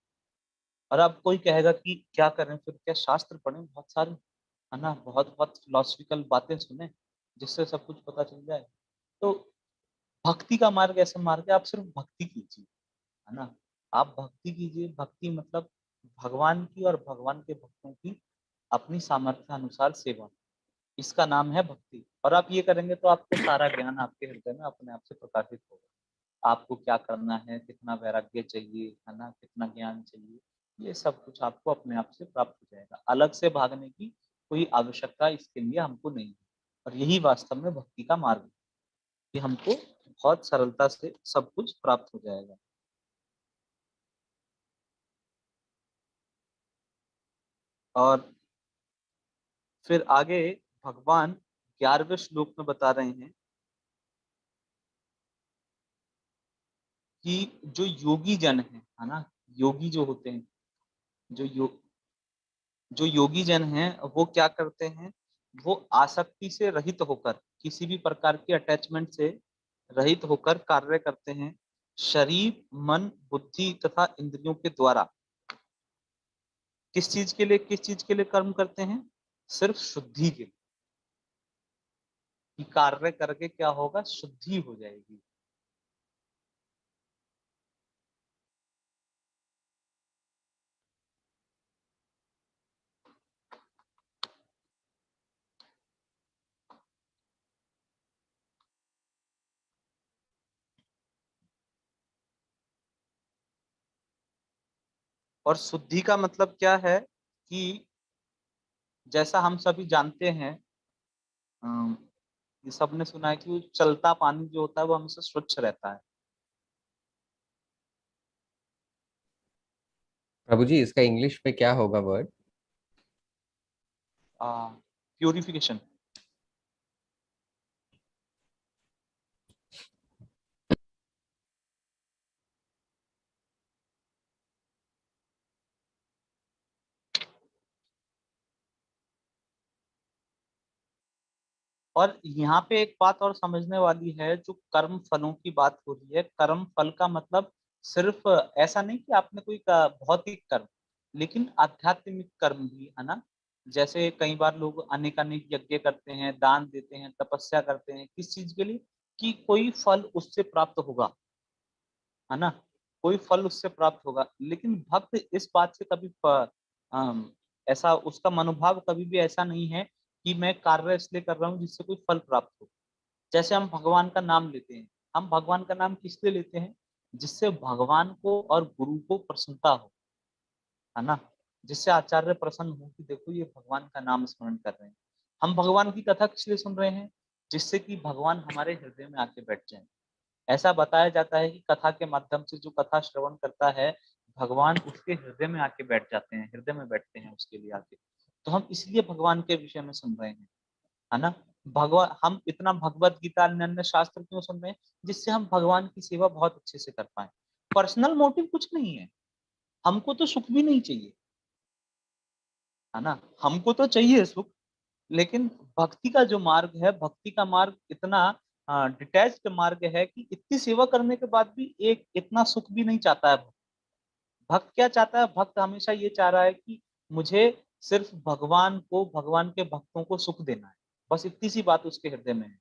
और अब कोई कहेगा कि क्या करें फिर, क्या शास्त्र पढ़ें बहुत सारे, है ना, बहुत बहुत फिलोसफिकल बातें सुने जिससे सब कुछ पता चल जाए। तो भक्ति का मार्ग ऐसा मार्ग है, आप सिर्फ भक्ति कीजिए, है ना, आप भक्ति कीजिए। भक्ति मतलब भगवान की और भगवान के भक्तों की अपनी सामर्थ्य अनुसार सेवा, इसका नाम है भक्ति। और आप ये करेंगे तो आपको सारा ज्ञान आपके हृदय में अपने आप से प्रकाशित होगा। आपको क्या करना है, कितना वैराग्य चाहिए, है ना, कितना ज्ञान चाहिए, ये सब कुछ आपको अपने आप से प्राप्त हो जाएगा। अलग से भागने की कोई आवश्यकता इसके लिए हमको नहीं है। और यही वास्तव में भक्ति का मार्ग है कि हमको बहुत सरलता से सब कुछ प्राप्त हो जाएगा। और फिर आगे भगवान 11वें श्लोक में बता रहे हैं कि जो योगी जन है ना, योगी जो होते हैं, जो जो योगी जन हैं, वो क्या करते हैं, वो आसक्ति से रहित होकर, किसी भी प्रकार की अटैचमेंट से रहित होकर कार्य करते हैं, शरीर, मन, बुद्धि तथा इंद्रियों के द्वारा। किस चीज के लिए, किस चीज के लिए कर्म करते हैं, सिर्फ शुद्धि के लिए, कि कार्य करके क्या होगा, शुद्धि हो जाएगी। और शुद्धि का मतलब क्या है कि जैसा हम सभी जानते हैं, अम, ये सबने सुना है कि वो चलता पानी जो होता है वो हमेशा स्वच्छ रहता है। प्रभु जी, इसका इंग्लिश में क्या होगा वर्ड? प्यूरिफिकेशन। और यहाँ पे एक बात और समझने वाली है, जो कर्म फलों की बात हो रही है, कर्म फल का मतलब सिर्फ ऐसा नहीं कि आपने कोई भौतिक कर्म, लेकिन आध्यात्मिक कर्म भी है ना। जैसे कई बार लोग अनेक अनेक यज्ञ करते हैं, दान देते हैं, तपस्या करते हैं, किस चीज के लिए? कि कोई फल उससे प्राप्त होगा, है ना, कोई फल उससे प्राप्त होगा। लेकिन भक्त इस बात से कभी ऐसा उसका मनोभाव कभी भी ऐसा नहीं है कि मैं कार्य इसलिए कर रहा हूँ जिससे कोई फल प्राप्त हो। जैसे हम भगवान का नाम लेते हैं, हम भगवान का नाम किस लिए लेते हैं? जिससे भगवान को और गुरु को प्रसन्नता हो, है ना, जिससे आचार्य प्रसन्न हो कि देखो ये भगवान का नाम स्मरण कर रहे हैं। हम भगवान की कथा किस लिए सुन रहे हैं? जिससे कि भगवान हमारे हृदय में आके बैठ जाए। ऐसा बताया जाता है कि कथा के माध्यम से जो कथा श्रवण करता है, भगवान उसके हृदय में आके बैठ जाते हैं, हृदय में बैठते हैं उसके लिए आके। तो हम इसलिए भगवान के विषय में सुन रहे हैं, है ना। भगवान, हम इतना भगवत गीता अन्य अन्य शास्त्र क्यों सुन रहे हैं? जिससे हम भगवान की सेवा बहुत अच्छे से कर पाए। पर्सनल मोटिव कुछ नहीं है, हमको तो सुख भी नहीं चाहिए, है ना, हमको तो चाहिए सुख। लेकिन भक्ति का जो मार्ग है, भक्ति का मार्ग इतना डिटैच्ड मार्ग है कि इतनी सेवा करने के बाद भी एक इतना सुख भी नहीं चाहता है। भक्त क्या चाहता है? भक्त हमेशा ये चाह रहा है कि मुझे सिर्फ भगवान को, भगवान के भक्तों को सुख देना है, बस इतनी सी बात उसके हृदय में है।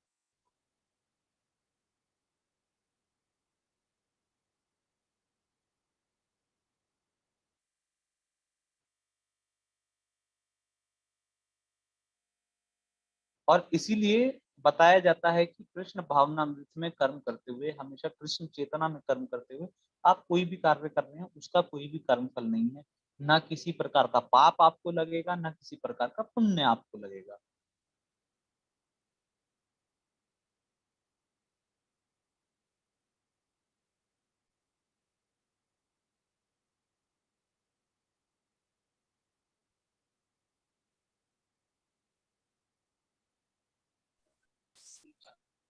और इसीलिए बताया जाता है कि कृष्ण भावनामृत में कर्म करते हुए, हमेशा कृष्ण चेतना में कर्म करते हुए आप कोई भी कार्य कर रहे हैं, उसका कोई भी कर्म फल नहीं है। ना किसी प्रकार का पाप आपको लगेगा, ना किसी प्रकार का पुण्य आपको लगेगा।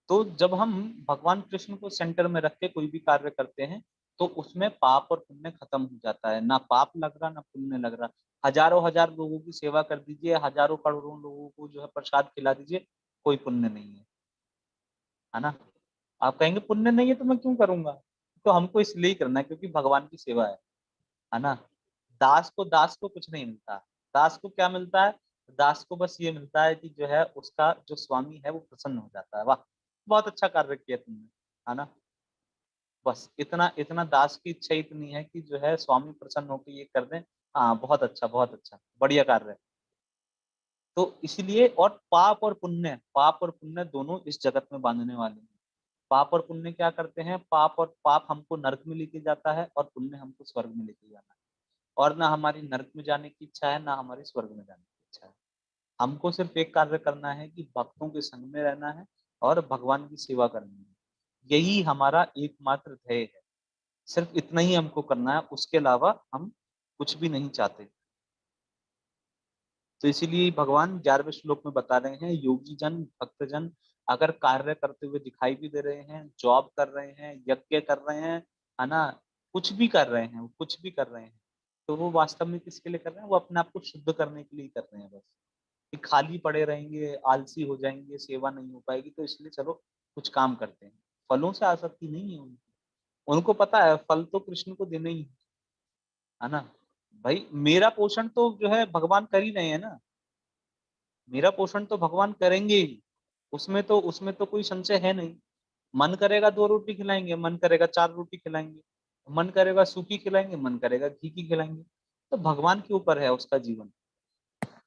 तो जब हम भगवान कृष्ण को सेंटर में रख के कोई भी कार्य करते हैं, तो उसमें पाप और पुण्य खत्म हो जाता है। ना पाप लग रहा, ना पुण्य लग रहा। हजारों हजार लोगों की सेवा कर दीजिए, हजारों करोड़ों लोगों को जो है प्रसाद खिला दीजिए, कोई पुण्य नहीं है ना। आप कहेंगे पुण्य नहीं है तो मैं क्यों करूंगा? तो हमको इसलिए ही करना है क्योंकि भगवान की सेवा है ना। दास को कुछ नहीं मिलता। दास को क्या मिलता है? दास को बस ये मिलता है कि जो है उसका जो स्वामी है वो प्रसन्न हो जाता है। वाह, बहुत अच्छा कार्य किया तुमने, है ना। बस इतना इतना दास की इच्छा इतनी है कि जो है स्वामी प्रसन्न होकर ये कर दें। हाँ, बहुत अच्छा, बहुत अच्छा, बढ़िया कार्य है। तो इसलिए, और पाप और पुण्य, पाप और पुण्य दोनों इस जगत में बांधने वाले हैं। पाप और पुण्य क्या करते हैं? पाप हमको नरक में लेके जाता है, और पुण्य हमको स्वर्ग में लेके जाना है। और ना हमारी नरक में जाने की इच्छा है, ना हमारी स्वर्ग में जाने की इच्छा है। हमको सिर्फ एक कार्य करना है कि भक्तों के संग में रहना है और भगवान की सेवा करनी है। यही हमारा एकमात्र ध्येय है। सिर्फ इतना ही हमको करना है, उसके अलावा हम कुछ भी नहीं चाहते। तो इसीलिए भगवान 11वें श्लोक में बता रहे हैं, योगी जन, भक्तजन अगर कार्य करते हुए दिखाई भी दे रहे हैं, जॉब कर रहे हैं, यज्ञ कर रहे हैं, है ना, कुछ भी कर रहे हैं, कुछ भी कर रहे हैं, तो वो वास्तव में किसके लिए कर रहे हैं? वो अपने आप को शुद्ध करने के लिए कर रहे हैं बस। कि खाली पड़े रहेंगे, आलसी हो जाएंगे, सेवा नहीं हो पाएगी, तो इसलिए चलो कुछ काम करते हैं। फलों से आसक्ति नहीं है उनको। उनको पता है फल तो कृष्ण को देने ही है ना। भाई मेरा पोषण तो जो है भगवान कर ही रहे हैं ना। मेरा पोषण तो भगवान करेंगे ही। उसमें तो कोई संशय है नहीं। मन करेगा 2 रोटी खिलाएंगे, मन करेगा 4 रोटी खिलाएंगे, मन करेगा सूखी खिलाएंगे, मन करेगा घी की खिलाएंगे। तो भगवान के ऊपर है उसका जीवन।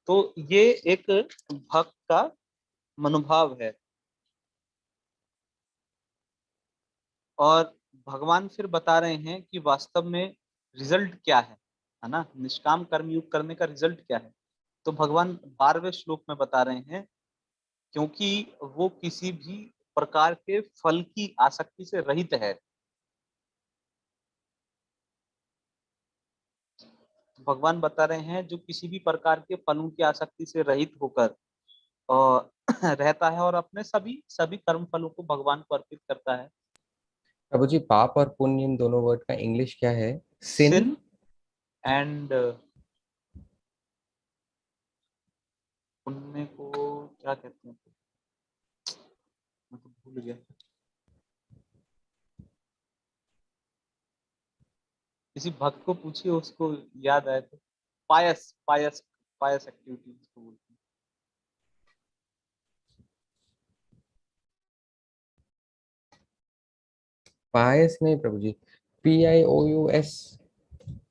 तो ये एक भक्त का मनोभाव है। और भगवान फिर बता रहे हैं कि वास्तव में रिजल्ट क्या है ना, निष्काम कर्म योग करने का रिजल्ट क्या है। तो भगवान 12वें श्लोक में बता रहे हैं, क्योंकि वो किसी भी प्रकार के फल की आसक्ति से रहित है। भगवान बता रहे हैं जो किसी भी प्रकार के फलों की आसक्ति से रहित होकर और रहता है, और अपने सभी सभी कर्म फलों को भगवान को अर्पित करता है। प्रभु जी, पाप और पुण्य इन दोनों वर्ड का इंग्लिश क्या है? सिन। सिन एंड पुण्य को क्या कहते हैं? भूल गया। किसी भक्त को पूछिए, उसको याद आए तो। पायस पायस पायस एक्टिविटी इसको बोलते हैं। पायस नहीं प्रभु जी, PIOUS।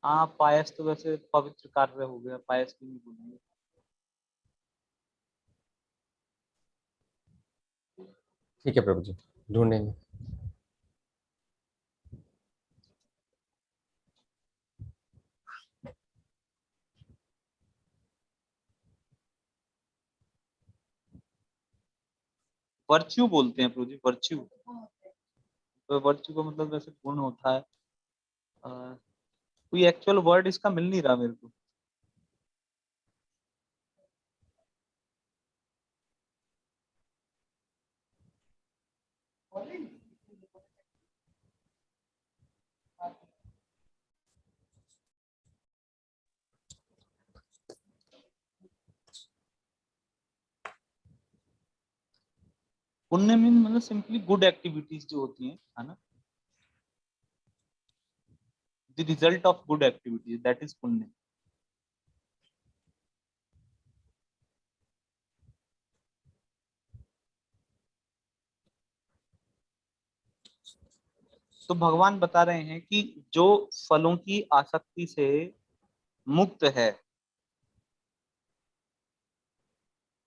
हाँ, पायस तो वैसे पवित्र कार्य हो गया, पायस भी नहीं बोलेंगे। ठीक है प्रभु जी, ढूंढेंगे। वर्च्यू बोलते हैं प्रभु जी, वर्च्यू। तो वर्च्यू का मतलब वैसे गुण होता है। कोई एक्चुअल वर्ड इसका मिल नहीं रहा मेरे को। पुण्य मीन मतलब सिंपली गुड एक्टिविटीज जो होती हैं, है ना। The result of good activities, that is पुण्य। तो भगवान बता रहे हैं कि जो फलों की आसक्ति से मुक्त है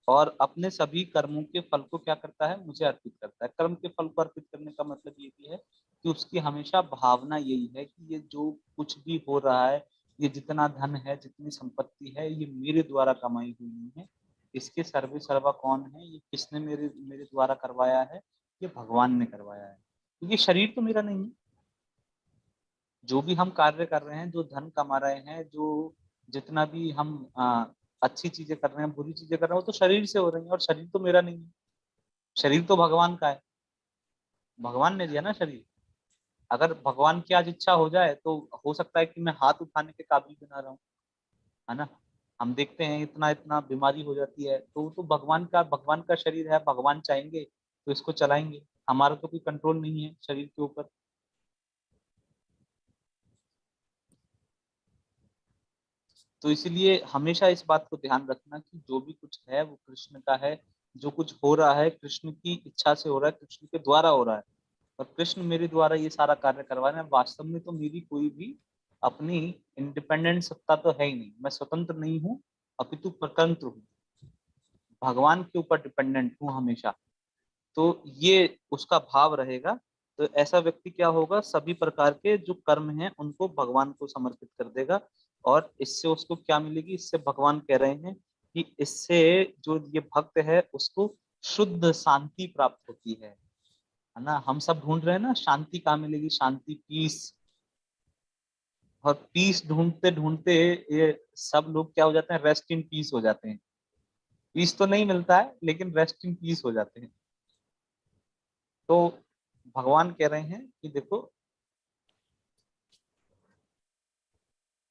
और अपने सभी कर्मों के फल को क्या करता है, मुझे अर्पित करता है। कर्म के फल को अर्पित करने का मतलब ये भी है कि उसकी हमेशा भावना यही है कि ये जो कुछ भी हो रहा है, ये जितना धन है, जितनी संपत्ति है, ये मेरे द्वारा कमाई हुई नहीं है। इसके सर्वे सर्वा कौन है, ये किसने मेरे मेरे द्वारा करवाया है, ये भगवान ने करवाया है। क्योंकि शरीर तो मेरा नहीं है। जो भी हम कार्य कर रहे हैं, जो धन कमा रहे हैं, जो जितना भी हम अच्छी चीजें कर रहे हैं, बुरी चीजें कर रहे हैं, वो तो शरीर से हो रही है, और शरीर तो मेरा नहीं है। शरीर तो भगवान का है। भगवान ने दिया ना शरीर। अगर भगवान की आज इच्छा हो जाए तो हो सकता है कि मैं हाथ उठाने के काबिल भी ना रहूं, है ना। हम देखते हैं इतना इतना बीमारी हो जाती है, तो भगवान का शरीर है, भगवान चाहेंगे तो इसको चलाएंगे। हमारा तो कोई कंट्रोल नहीं है शरीर के ऊपर। तो इसलिए हमेशा इस बात को ध्यान रखना कि जो भी कुछ है वो कृष्ण का है। जो कुछ हो रहा है कृष्ण की इच्छा से हो रहा है, कृष्ण के द्वारा हो रहा है। और कृष्ण मेरे द्वारा ये सारा कार्य करवा रहे हैं। वास्तव में तो मेरी कोई भी अपनी इंडिपेंडेंट सत्ता तो है ही नहीं, मैं स्वतंत्र नहीं हूँ, अपितु स्वतंत्र हूँ। भगवान के ऊपर डिपेंडेंट हूँ हमेशा। तो ये उसका भाव रहेगा। तो ऐसा व्यक्ति क्या होगा, सभी प्रकार के जो कर्म हैं उनको भगवान को समर्पित कर देगा। और इससे उसको क्या मिलेगी, इससे भगवान कह रहे हैं कि इससे जो ये भक्त है उसको शुद्ध शांति प्राप्त होती है ना। हम सब ढूंढ रहे हैं ना शांति कहाँ मिलेगी, शांति, पीस। और पीस ढूंढते ढूंढते ये सब लोग क्या हो जाते हैं, रेस्ट इन पीस हो जाते हैं। पीस तो नहीं मिलता है लेकिन रेस्ट इन पीस हो जाते हैं। तो भगवान कह रहे हैं कि देखो,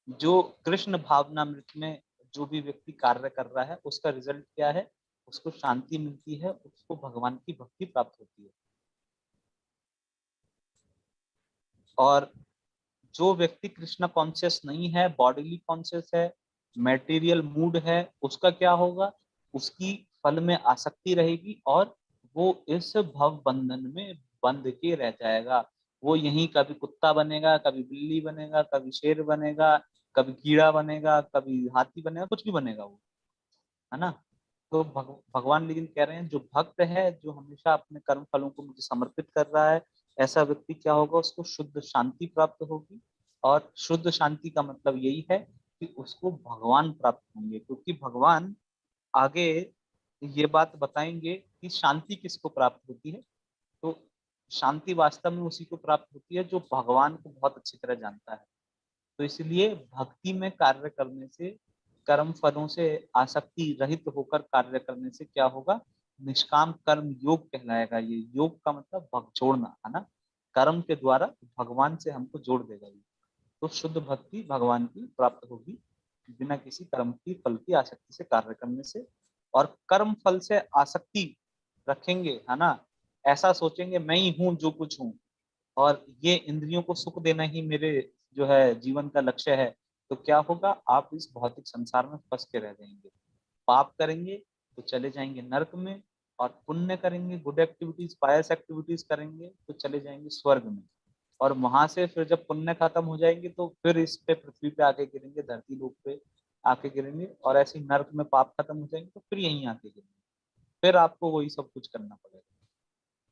जो कृष्ण भावनामृत में जो भी व्यक्ति कार्य कर रहा है उसका रिजल्ट क्या है, उसको शांति मिलती है, उसको भगवान की भक्ति प्राप्त होती है। और जो व्यक्ति कृष्ण कॉन्शियस नहीं है, बॉडीली कॉन्शियस है, मेटीरियल मूड है, उसका क्या होगा, उसकी फल में आसक्ति रहेगी और वो इस भव बंधन में बंध के रह जाएगा। वो यहीं कभी कुत्ता बनेगा, कभी बिल्ली बनेगा, कभी शेर बनेगा, कभी कीड़ा बनेगा, कभी हाथी बनेगा, कुछ भी बनेगा वो, है ना। तो भगवान लेकिन कह रहे हैं जो भक्त है, जो हमेशा अपने कर्म फलों को मुझे समर्पित कर रहा है, ऐसा व्यक्ति क्या होगा, उसको शुद्ध शांति प्राप्त होगी। और शुद्ध शांति का मतलब यही है कि उसको भगवान प्राप्त होंगे, क्योंकि भगवान आगे ये बात बताएंगे कि शांति किसको प्राप्त होती है। तो शांति वास्तव में उसी को प्राप्त होती है जो भगवान को बहुत अच्छी तरह जानता है। तो इसलिए भक्ति में कार्य करने से, कर्म फलों से आसक्ति रहित होकर कार्य करने से क्या होगा, निष्काम कर्म योग कहलाएगा। ये योग का मतलब जोड़ना, है ना। कर्म के द्वारा भगवान से हमको जोड़ देगा ये। तो शुद्ध भक्ति भगवान की प्राप्त होगी बिना किसी कर्म की फल की आसक्ति से कार्य करने से। और कर्म फल से आसक्ति रखेंगे, है ना, ऐसा सोचेंगे मैं ही हूँ जो कुछ हूँ, और ये इंद्रियों को सुख देना ही मेरे जो है जीवन का लक्ष्य है, तो क्या होगा, आप इस भौतिक संसार में फंस के रह जाएंगे। पाप करेंगे तो चले जाएंगे नरक में, और पुण्य करेंगे, गुड एक्टिविटीज, पायस एक्टिविटीज करेंगे तो चले जाएंगे स्वर्ग में। और वहां से फिर जब पुण्य खत्म हो जाएंगे तो फिर इस पे पृथ्वी पे आके गिरेंगे, धरती लोक पे आके गिरेंगे, और ऐसे ही नर्क में पाप खत्म हो जाएंगे तो फिर यहीं आके गिरेंगे, फिर आपको वही सब कुछ करना पड़ेगा।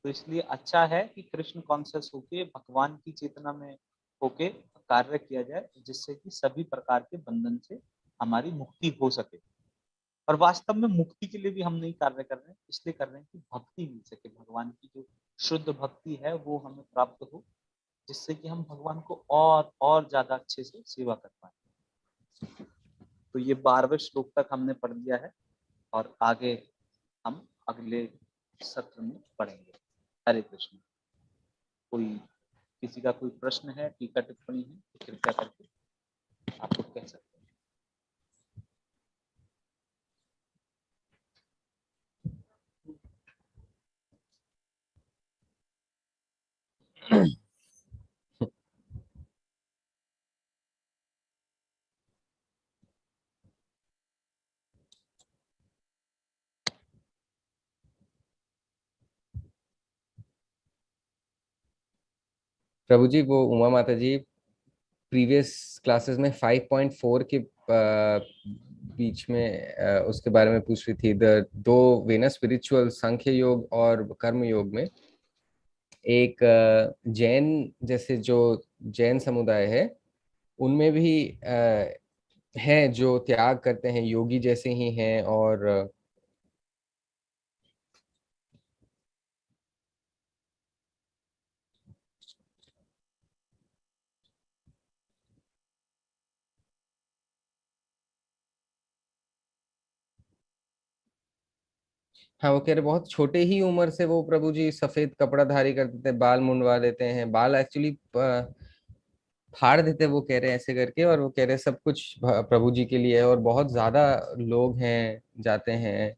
तो इसलिए अच्छा है कि कृष्ण कॉन्शियस होके, भगवान की चेतना में होके कार्य किया जाए, जिससे कि सभी प्रकार के बंधन से हमारी मुक्ति हो सके। और वास्तव में मुक्ति के लिए भी हम नहीं कार्य कर रहे हैं, इसलिए कर रहे हैं कि भक्ति मिल सके, भगवान की जो शुद्ध भक्ति है वो हमें प्राप्त हो, जिससे कि हम भगवान को और ज्यादा अच्छे से सेवा कर पाए। तो ये 12वें श्लोक तक हमने पढ़ लिया है, और आगे हम अगले सत्र में पढ़ेंगे। हरे कृष्ण। कोई किसी का कोई प्रश्न है, टीका टिप्पणी है तो कृपया करके आप लोग कह सकते हैं। प्रभु जी, वो उमा माता जी प्रीवियस क्लासेस में 5.4 के बीच में उसके बारे में पूछ रही थी। दो वे ना स्पिरिचुअल सांख्य योग और कर्म योग में एक जैन जैसे जो जैन समुदाय है उनमें भी हैं जो त्याग करते हैं, योगी जैसे ही हैं। और हाँ, वो कह रहे बहुत छोटे ही उम्र से वो प्रभु जी सफेद कपड़ा धारी करते थे, बाल मुंडवा देते हैं, बाल एक्चुअली फाड़ देते, वो कह रहे हैं ऐसे करके। और वो कह रहे हैं सब कुछ प्रभु जी के लिए है, और बहुत ज्यादा लोग हैं जाते हैं।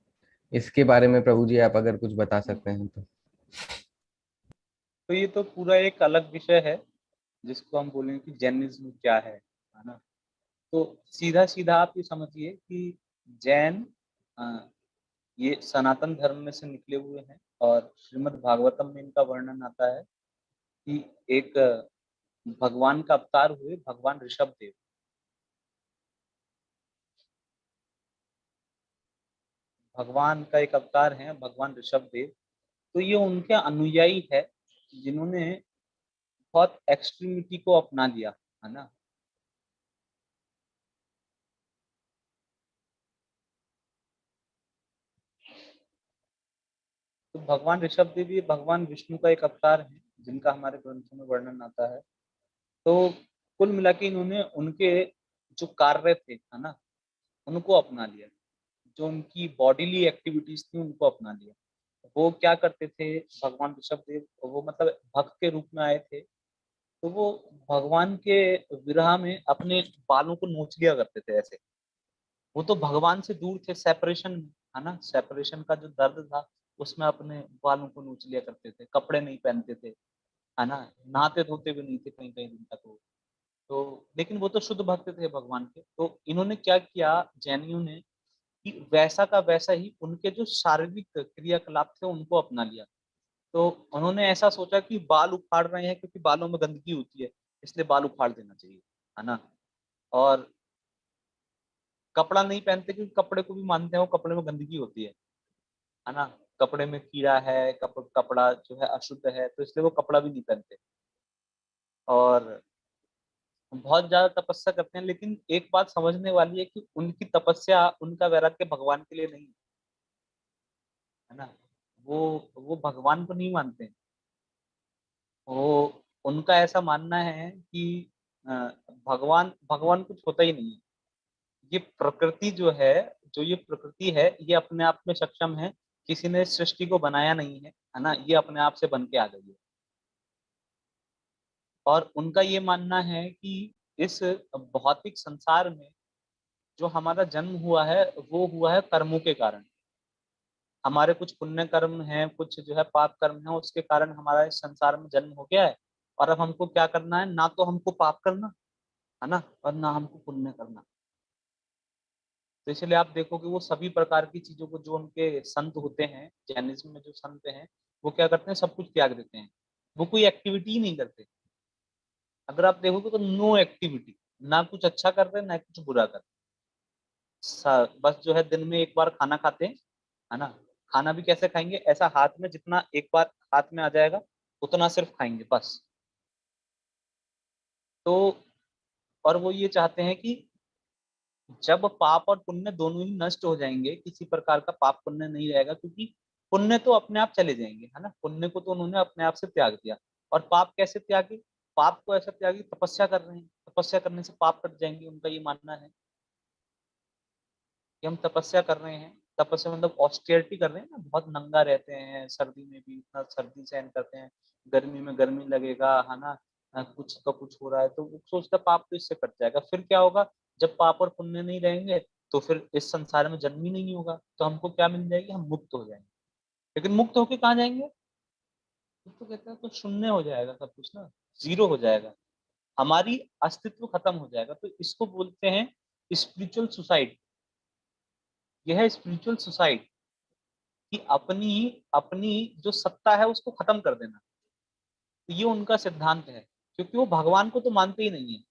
इसके बारे में प्रभु जी आप अगर कुछ बता सकते हैं तो। तो ये तो पूरा एक अलग विषय है, जिसको हम बोलेंगे कि जैनिज्म क्या है ना। तो सीधा सीधा आप ये समझिए कि जैन ये सनातन धर्म में से निकले हुए हैं, और श्रीमद् भागवतम में इनका वर्णन आता है कि एक भगवान का अवतार हुए भगवान ऋषभ देव। भगवान का एक अवतार है भगवान ऋषभ देव। तो ये उनके अनुयायी है जिन्होंने बहुत एक्सट्रीमिटी को अपना लिया, है ना। तो भगवान ऋषभ देव ये भगवान विष्णु का एक अवतार है, जिनका हमारे ग्रंथों में वर्णन आता है। तो कुल मिला के इन्होंने उनके जो कार्य थे, है ना, उनको अपना लिया। जो उनकी बॉडीली एक्टिविटीज थी उनको अपना लिया। वो क्या करते थे, भगवान ऋषभ देव, वो मतलब भक्त के रूप में आए थे। तो वो भगवान के विरह में अपने बालों को नोच लिया करते थे ऐसे। वो तो भगवान से दूर थे, सेपरेशन, है ना, सेपरेशन का जो दर्द था उसमें अपने बालों को नोच लिया करते थे, कपड़े नहीं पहनते थे, है ना, नहाते धोते भी नहीं थे कहीं कहीं दिन तक वो। तो लेकिन वो तो शुद्ध भक्त थे भगवान के। तो इन्होंने क्या किया, जैनियों ने, कि वैसा का वैसा ही उनके जो शारीरिक क्रियाकलाप थे उनको अपना लिया। तो उन्होंने ऐसा सोचा कि बाल उखाड़ रहे हैं क्योंकि बालों में गंदगी होती है, इसलिए बाल उखाड़ देना चाहिए, है ना। और कपड़ा नहीं पहनते क्योंकि कपड़े को भी मानते हैं वो कपड़े में गंदगी होती है ना। कपड़े में कीड़ा है, कपड़ा जो है अशुद्ध है, तो इसलिए वो कपड़ा भी नहीं पहनते। और बहुत ज्यादा तपस्या करते हैं, लेकिन एक बात समझने वाली है कि उनकी तपस्या, उनका वैराग्य भगवान के लिए नहीं, है ना। वो वो भगवान को नहीं मानते हैं। वो उनका ऐसा मानना है कि अ, भगवान भगवान कुछ होता ही नहीं है। ये प्रकृति जो है, जो ये प्रकृति है, ये अपने आप में सक्षम है। किसी ने सृष्टि को बनाया नहीं है ना, ये अपने आप से बन के आ गई है। और उनका ये मानना है कि इस भौतिक संसार में जो हमारा जन्म हुआ है वो हुआ है कर्मों के कारण। हमारे कुछ पुण्य कर्म हैं, कुछ जो है पाप कर्म है, उसके कारण हमारा इस संसार में जन्म हो गया है। और अब हमको क्या करना है, ना तो हमको पाप करना है ना, और ना हमको पुण्य करना। तो इसलिए आप देखो कि वो सभी प्रकार की चीजों को, जो उनके संत होते हैं जैनिज्म में, जो संत हैं वो क्या करते हैं, सब कुछ त्याग देते हैं। वो कोई एक्टिविटी ही नहीं करते। अगर आप देखोगे तो नो एक्टिविटी, ना कुछ अच्छा कर रहे हैं ना कुछ बुरा कर रहे हैं। बस जो है दिन में एक बार खाना खाते हैं, है ना। खाना भी कैसे खाएंगे, ऐसा हाथ में जितना एक बार हाथ में आ जाएगा उतना सिर्फ खाएंगे बस। तो और वो ये चाहते हैं कि जब पाप और पुण्य दोनों ही नष्ट हो जाएंगे, किसी प्रकार का पाप पुण्य नहीं रहेगा, क्योंकि पुण्य तो अपने आप चले जाएंगे, है ना। पुण्य को तो उन्होंने अपने आप से त्याग दिया। और पाप कैसे त्यागे, पाप को ऐसा त्यागे, तपस्या कर रहे हैं, तपस्या करने से पाप कट जाएंगे, उनका ये मानना है कि हम तपस्या कर रहे हैं। तपस्या मतलब ऑस्टेरिटी कर रहे हैं ना, बहुत नंगा रहते हैं, सर्दी में भी इतना सर्दी सहन करते हैं, गर्मी में गर्मी लगेगा, है ना। कुछ तो कुछ हो रहा है तो वो सोचता पाप तो इससे कट जाएगा। फिर क्या होगा, जब पाप और पुण्य नहीं रहेंगे तो फिर इस संसार में जन्म ही नहीं होगा, तो हमको क्या मिल जाएगी, हम मुक्त हो जाएंगे। लेकिन मुक्त होके कहाँ जाएंगे, तो कहते हैं तो शून्य हो जाएगा सब कुछ ना, जीरो हो जाएगा, हमारी अस्तित्व खत्म हो जाएगा। तो इसको बोलते हैं स्पिरिचुअल सुसाइड। यह है स्पिरिचुअल सुसाइड, कि अपनी अपनी जो सत्ता है उसको खत्म कर देना। तो ये उनका सिद्धांत है, क्योंकि वो भगवान को तो मानते ही नहीं है।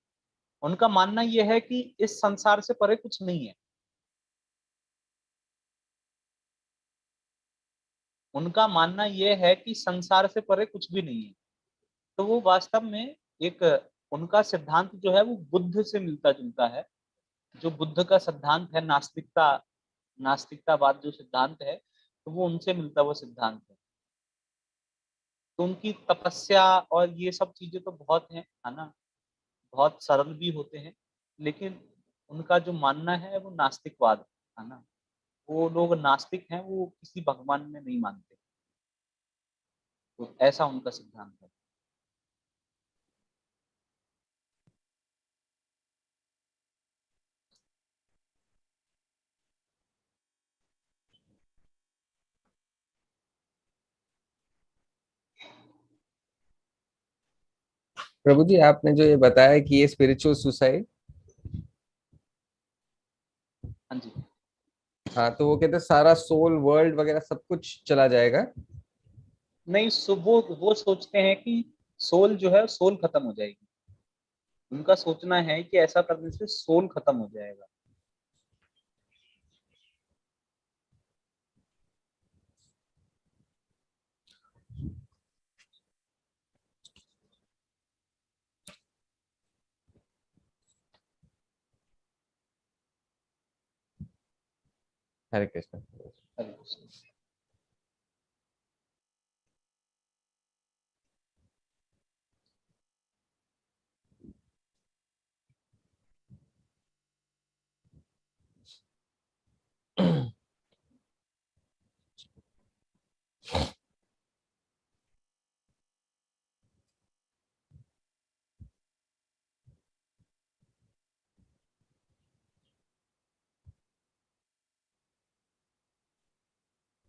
उनका मानना यह है कि इस संसार से परे कुछ नहीं है। उनका मानना यह है कि संसार से परे कुछ भी नहीं है। तो वो वास्तव में एक, उनका सिद्धांत जो है वो बुद्ध से मिलता जुलता है। जो बुद्ध का सिद्धांत है, नास्तिकता, नास्तिकतावाद जो सिद्धांत है, तो वो उनसे मिलता हुआ सिद्धांत है। तो उनकी तपस्या और ये सब चीजें तो बहुत हैं, है ना, बहुत सरल भी होते हैं। लेकिन उनका जो मानना है वो नास्तिकवाद है ना। वो लोग नास्तिक हैं, वो किसी भगवान में नहीं मानते। तो ऐसा उनका सिद्धांत है। प्रभु जी, आपने जो ये बताया कि ये स्पिरिचुअल सुसाइड, हाँ जी। हाँ, तो वो कहते हैं सारा सोल वर्ल्ड वगैरह सब कुछ चला जाएगा। नहीं, वो सोचते हैं कि सोल जो है सोल खत्म हो जाएगी। उनका सोचना है कि ऐसा करने से सोल खत्म हो जाएगा। हरे कृष्ण। हरे कृष्ण।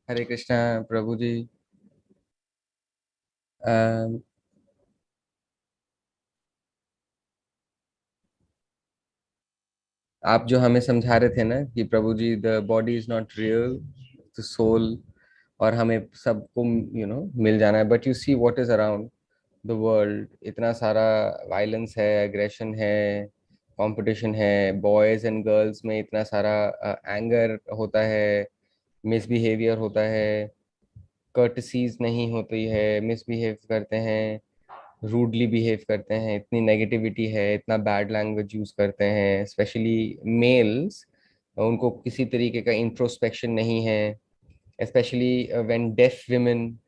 हरे कृष्णा प्रभु जी। अम, आप जो हमें समझा रहे थे ना कि Prabhu ji, the body is not real, the soul, और हमें सबको मिल जाना है। But you see what is around the world, इतना सारा वायलेंस है, एग्रेशन है, कंपटीशन है, बॉयज एंड गर्ल्स में इतना सारा एंगर होता है, मिसबिहेवियर होता है, कर्टसीज नहीं होती है, मिसबिहेव करते हैं, रूडली बिहेव करते हैं, इतनी नेगेटिविटी है, इतना बैड लैंग्वेज यूज करते हैं, स्पेशली मेल्स। उनको किसी तरीके का इंट्रोस्पेक्शन नहीं है, स्पेशली व्हेन डेफ विमेन,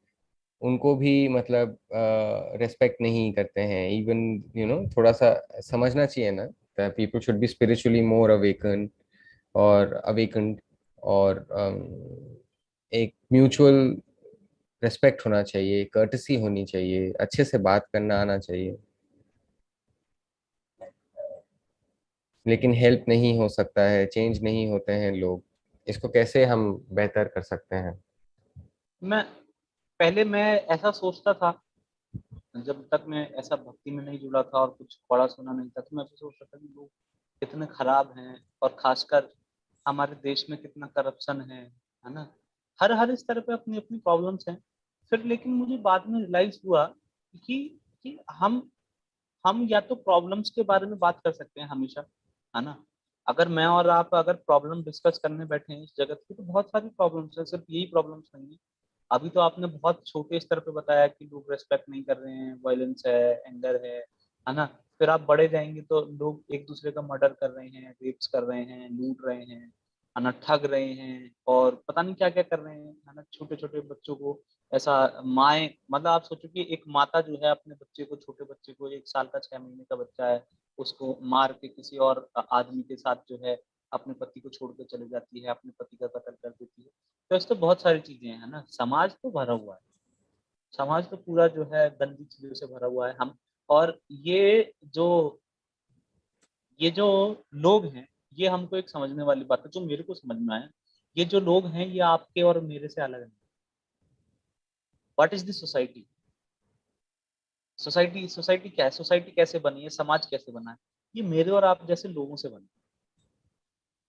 उनको भी मतलब रेस्पेक्ट नहीं करते हैं। इवन थोड़ा सा समझना चाहिए ना, people should be spiritually more awaken और अवेकन्ड, और एक म्यूचुअल रेस्पेक्ट होना चाहिए, कर्टसी होनी चाहिए, अच्छे से बात करना आना चाहिए। लेकिन हेल्प नहीं हो सकता है, चेंज नहीं होते हैं लोग। इसको कैसे हम बेहतर कर सकते हैं? मैं पहले मैं ऐसा सोचता था, जब तक मैं ऐसा भक्ति में नहीं जुड़ा था और कुछ पढ़ा सुना नहीं था, तो मैं ऐसा सोचता था कि लोग कितने खराब हैं, और खासकर हमारे देश में कितना करप्शन है ना। हर हर इस तरह पे अपनी अपनी प्रॉब्लम्स हैं। फिर लेकिन मुझे बाद में रियलाइज हुआ कि हम या तो प्रॉब्लम्स के बारे में बात कर सकते हैं हमेशा, है ना। अगर मैं और आप अगर प्रॉब्लम डिस्कस करने बैठे हैं इस जगत की, तो बहुत सारी प्रॉब्लम्स है, सिर्फ यही प्रॉब्लम्स नहीं है। अभी तो आपने बहुत छोटे स्तर पे बताया कि लोग रेस्पेक्ट नहीं कर रहे हैं, वायलेंस है, एंगर है ना। फिर आप बड़े जाएंगे तो लोग एक दूसरे का मर्डर कर रहे हैं, रेप्स कर रहे हैं, लूट रहे हैं, है ना, ठग रहे हैं, और पता नहीं क्या क्या कर रहे हैं, है ना। छोटे छोटे बच्चों को ऐसा, माए मतलब आप सोचो कि एक माता जो है अपने बच्चे को, छोटे बच्चे को, 1 साल का 6 महीने का बच्चा है, उसको मार के किसी और आदमी के साथ जो है अपने पति को छोड़ के चले जाती है, अपने पति का कत्ल कर देती है। तो ऐसे तो बहुत सारी चीजें हैं ना। समाज तो भरा हुआ है, समाज तो पूरा जो है गंदी चीजों से भरा हुआ है। हम और जो ये जो लोग हैं, ये हमको एक समझने वाली बात है जो मेरे को समझ में आया। ये जो लोग हैं ये आपके और मेरे से अलग नहीं। What is this society? Society society क्या है? सोसाइटी कैसे बनी है? समाज कैसे बना है? ये मेरे और आप जैसे लोगों से बना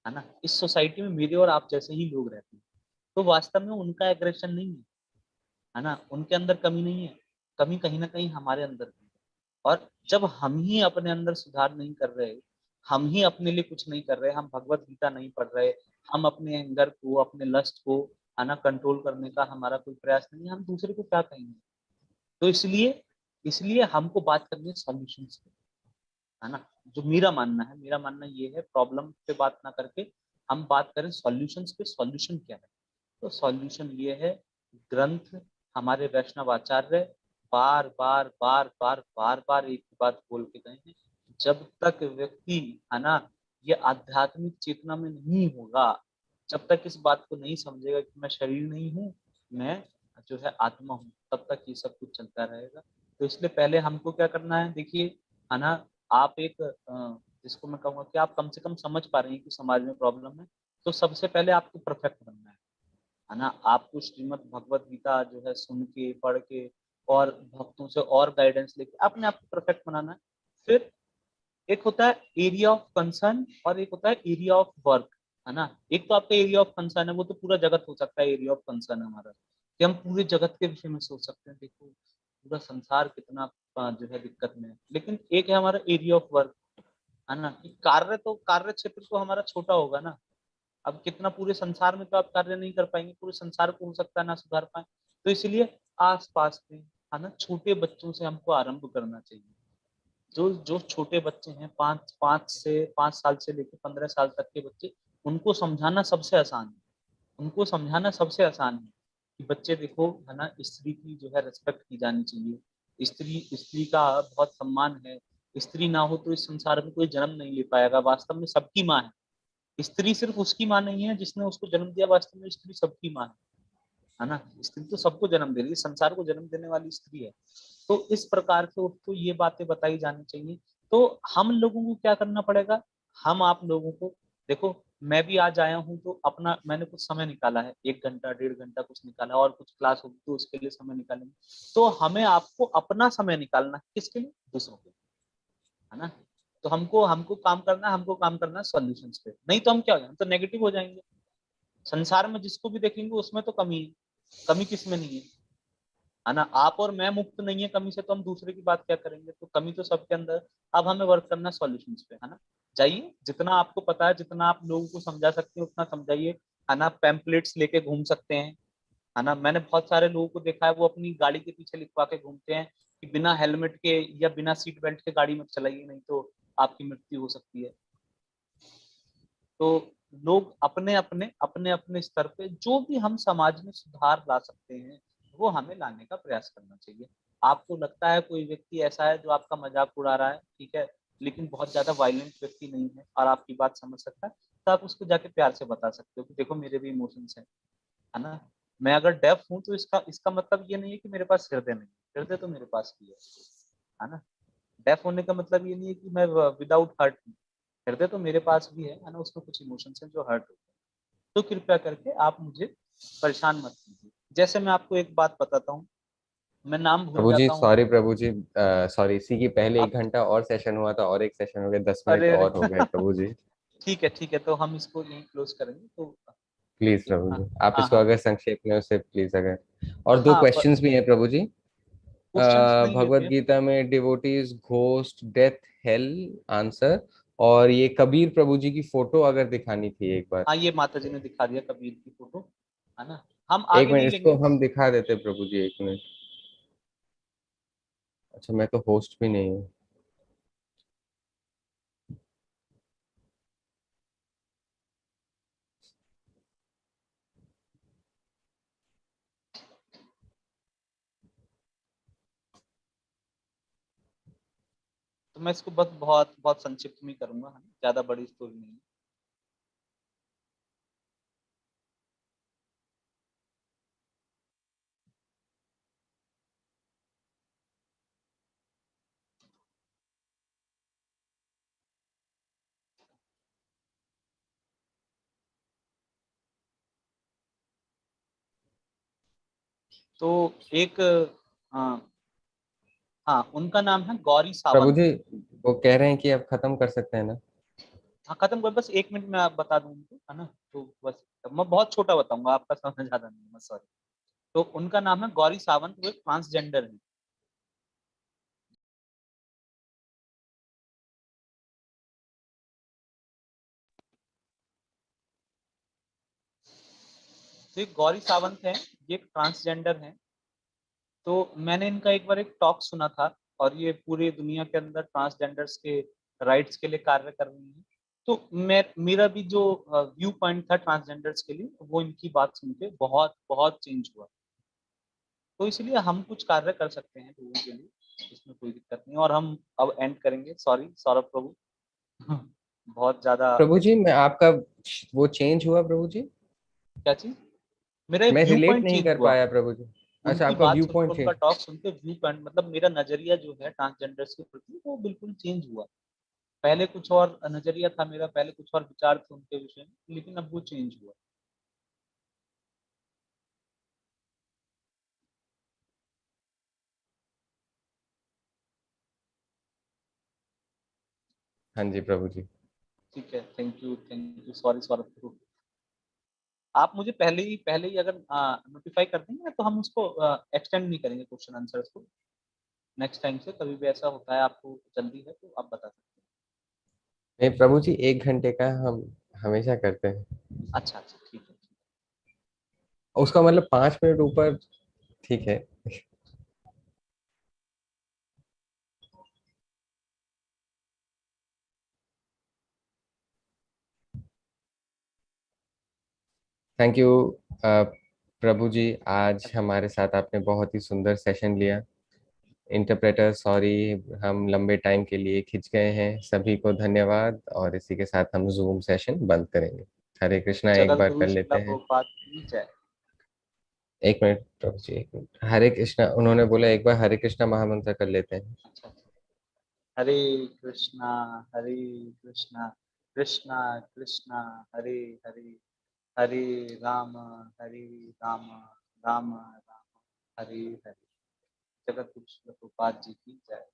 है ना। इस सोसाइटी में मेरे और आप जैसे ही लोग रहते हैं। तो वास्तव में उनका एग्रेशन नहीं है ना, उनके अंदर कमी नहीं है। कमी कहीं ना कहीं हमारे अंदर भी है। और जब हम ही अपने अंदर सुधार नहीं कर रहे, हम ही अपने लिए कुछ नहीं कर रहे, हम भगवत गीता नहीं पढ़ रहे, हम अपने एंगर को, अपने लस्ट को, है ना, कंट्रोल करने का हमारा कोई प्रयास नहीं है, हम दूसरे को क्या कहेंगे? तो इसलिए इसलिए हमको बात करनी है सॉल्यूशंस पे, है ना। जो मेरा मानना ये है, प्रॉब्लम पे बात ना करके हम बात करें सॉल्यूशंस पे। सॉल्यूशन क्या है? तो सॉल्यूशन ये है, ग्रंथ हमारे वैष्णव आचार्य बार बार बार बार बार बार एक ही बात बोल के गए हैं। जब तक व्यक्ति, है ना, ये आध्यात्मिक चेतना में नहीं होगा, जब तक इस बात को नहीं समझेगा कि मैं शरीर नहीं हूँ, मैं जो है आत्मा हूँ, तब तक ये सब कुछ चलता रहेगा। तो इसलिए पहले हमको क्या करना है, देखिए, है ना। आप एक जिसको मैं कहूँगा कि आप कम से कम समझ पा रहे हैं कि समाज में प्रॉब्लम है, तो सबसे पहले आपको परफेक्ट बनना है ना। आपको श्रीमद् भगवत गीता जो है सुन के, पढ़ के, और भक्तों से और गाइडेंस लेके अपने आप को परफेक्ट बनाना है। फिर एक होता है एरिया ऑफ कंसर्न, और एक होता है एरिया ऑफ वर्क, है ना। एक तो आपका एरिया ऑफ कंसर्न है, वो तो पूरा जगत हो सकता है एरिया ऑफ कंसर्न हमारा, कि हम पूरे जगत के विषय में सोच सकते हैं, देखो पूरा संसार कितना जो है दिक्कत में है। लेकिन एक है हमारा एरिया ऑफ वर्क, है ना, कि कार्य क्षेत्र तो हमारा छोटा होगा ना। अब कितना पूरे संसार में तो आप कार्य नहीं कर पाएंगे, पूरे संसार को हो सकता है ना सुधार पाए। तो इसलिए आस पास के, है ना, छोटे बच्चों से हमको आरंभ करना चाहिए। जो जो छोटे बच्चे हैं, 5 साल से लेकर 15 साल तक के बच्चे, उनको समझाना सबसे आसान है। उनको समझाना सबसे आसान है कि बच्चे देखो, है ना, स्त्री की जो है रिस्पेक्ट की जानी चाहिए। स्त्री स्त्री का बहुत सम्मान है। स्त्री ना हो तो इस संसार में कोई जन्म नहीं ले पाएगा। वास्तव में सबकी माँ है स्त्री, सिर्फ उसकी माँ नहीं है जिसने उसको जन्म दिया, वास्तव में स्त्री सबकी माँ है ना। स्त्री तो सबको जन्म दे रही है, संसार को जन्म देने वाली स्त्री है। तो इस प्रकार से उसको ये बातें बताई जानी चाहिए। तो हम लोगों को क्या करना पड़ेगा? हम आप लोगों को, देखो, मैं भी आज आया हूँ तो अपना मैंने कुछ समय निकाला है, 1 घंटा 1.5 घंटा कुछ निकाला, और कुछ क्लास होगी तो उसके लिए समय निकालेंगे। तो हमें आपको अपना समय निकालना है, किसके लिए? दूसरों के लिए, है ना। तो हमको हमको काम करना है, हमको काम करना है सॉल्यूशंस पे। नहीं तो हम क्या हो जाएंगे? हम तो नेगेटिव हो जाएंगे। संसार में जिसको भी देखेंगे उसमें तो कमी है। कमी किस में नहीं है ना। आप और मैं मुक्त नहीं है कमी से, तो हम दूसरे की बात क्या करेंगे? तो कमी तो सबके अंदर है। अब हमें वर्क करना सॉल्यूशंस पे, है ना। जाइए, जितना आपको पता है, जितना आप लोगों को समझा सकते हैं उतना समझाइए, है ना। पैम्पलेट्स लेके घूम सकते हैं, है ना। मैंने बहुत सारे लोगों को देखा है, वो अपनी गाड़ी के पीछे लिखवा के घूमते हैं कि बिना हेलमेट के या बिना सीट बेल्ट के गाड़ी मत चलाइए, नहीं तो आपकी मृत्यु हो सकती है। तो लोग अपने अपने स्तर पे जो भी हम समाज में सुधार ला सकते हैं, वो हमें लाने का प्रयास करना चाहिए। आपको लगता है कोई व्यक्ति ऐसा है जो आपका मजाक उड़ा रहा है, ठीक है, लेकिन बहुत ज्यादा वायलेंट व्यक्ति नहीं है और आपकी बात समझ सकता है, तो आप उसको जाके प्यार से बता सकते हो कि देखो मेरे भी इमोशंस हैं, है ना। मैं अगर डेफ हूं तो इसका इसका मतलब ये नहीं है कि मेरे पास हृदय नहीं है। हृदय तो मेरे पास भी है ना। डेफ होने का मतलब ये नहीं है कि मैं विदाउट हर्ट हूँ। हृदय तो मेरे पास भी है ना, उसमें कुछ इमोशंस हैं जो हर्ट होते हैं। तो कृपया करके आप मुझे परेशान मत कीजिए। जैसे मैं आपको एक बात बताता हूँ, मैं नाम भूल प्रभु जी जाता हूँ। सॉरी, प्रभु जी सॉरी, इसी की पहले एक आप, घंटा और सेशन हुआ था, और एक सेशन हो गया, 10 मिनट अरे और हो गए प्रभु जी। ठीक है, तो हम इसको यहीं क्लोज करेंगे तो। प्लीज ठीक, प्रभु हाँ जी, आप हाँ इसको हाँ अगर संक्षेप में उसे प्लीज अगर, और दो हाँ। क्वेश्चंस भी हैं प्रभु जी। क्वेश्चंस नहीं भगवत लेते हैं। गीता में devotees ghost death hello answer, और ये कबीर प्रभु जी की फोटो अगर दिखानी थी एक बार। हाँ, ये माता जी ने दिखा दिया कबीर की फोटो, है ना। हम एक आगे मिनट, नहीं इसको लेंगे। हम दिखा देते प्रभु जी, एक मिनट। अच्छा, मैं तो होस्ट भी नहीं हूँ। तो मैं इसको बस बहुत बहुत संक्षिप्त में करूंगा, है ना? ज्यादा बड़ी स्टोरी नहीं है। तो एक, हाँ हाँ, उनका नाम है गौरी प्रभु सावंत। जी वो कह रहे हैं कि अब खत्म कर सकते हैं ना। हाँ, खत्म कर, बस 1 मिनट में आप बता दूं उनको, है ना। तो बस मैं बहुत छोटा बताऊंगा, आपका समय ज्यादा नहीं है, सॉरी। तो उनका नाम है गौरी सावंत, वो एक ट्रांसजेंडर है। तो ये गौरी सावंत है, ये एक ट्रांसजेंडर है। तो मैंने इनका एक बार एक टॉक सुना था, और ये पूरी दुनिया के अंदर ट्रांसजेंडर्स के राइट्स के लिए कार्य कर रही है। तो मेरा भी जो व्यू पॉइंट था ट्रांसजेंडर्स के लिए, वो इनकी बात सुन के बहुत बहुत चेंज हुआ। तो इसलिए हम कुछ कार्य कर सकते हैं लोगों के लिए, इसमें कोई दिक्कत नहीं। और हम अब एंड करेंगे, सॉरी सौरभ प्रभु। बहुत ज्यादा। प्रभु जी मैं आपका वो चेंज हुआ प्रभु जी, क्या चीज? मेरा मैं व्यू रिलेट पॉइंट नहीं चेंज कर हुआ। पाया प्रभु जी। अच्छा, उनकी आपका बात व्यू सुन के, पॉइंट उनका चेंज। टॉक सुन के व्यू पॉइंट, मतलब मेरा नजरिया जो है ट्रांसजेंडर्स के प्रति, वो बिल्कुल चेंज हुआ। पहले कुछ और नजरिया था मेरा, पहले कुछ और विचार थे उनके विषय में, लेकिन अब वो चेंज हुआ। हाँ जी प्रभु जी। ठीक है, थैंक यू, सॉरी सौरभ प्रभु। आप मुझे पहले ही अगर नोटिफाई कर देंगे, तो हम उसको एक्सटेंड नहीं करेंगे क्वेश्चन आंसर्स को। नेक्स्ट टाइम से कभी भी ऐसा होता है, आपको जल्दी है तो आप बता सकते नहीं प्रभु जी, 1 घंटे का हम हमेशा करते हैं। हैं। अच्छा अच्छा, ठीक है। उसका मतलब 5 मिनट ऊपर, ठीक है। थैंक यू प्रभु जी, आज अच्छा, हमारे साथ आपने बहुत ही सुंदर सेशन लिया। इंटरप्रेटर सॉरी, हम लंबे टाइम के लिए खिंच गए हैं, सभी को धन्यवाद, और इसी के साथ हम जूम सेशन बंद करेंगे। हरे कृष्णा एक जगत बार कर गुरु लेते शिला हैं। प्रभुपाद की जय। 1 मिनट प्रभु जी, 1 मिनट, हरे कृष्णा उन्होंने बोला, एक बार हरे कृष्णा महामंत्र कर लेते हैं। अच्छा अच्छा। हरे कृष्णा, हरे कृष्णा, कृष्णा कृष्णा, हरे हरे, हरे राम, हरे राम, राम राम, हरे हरे। जगत गुरु शिला प्रभुपाद जी की जय।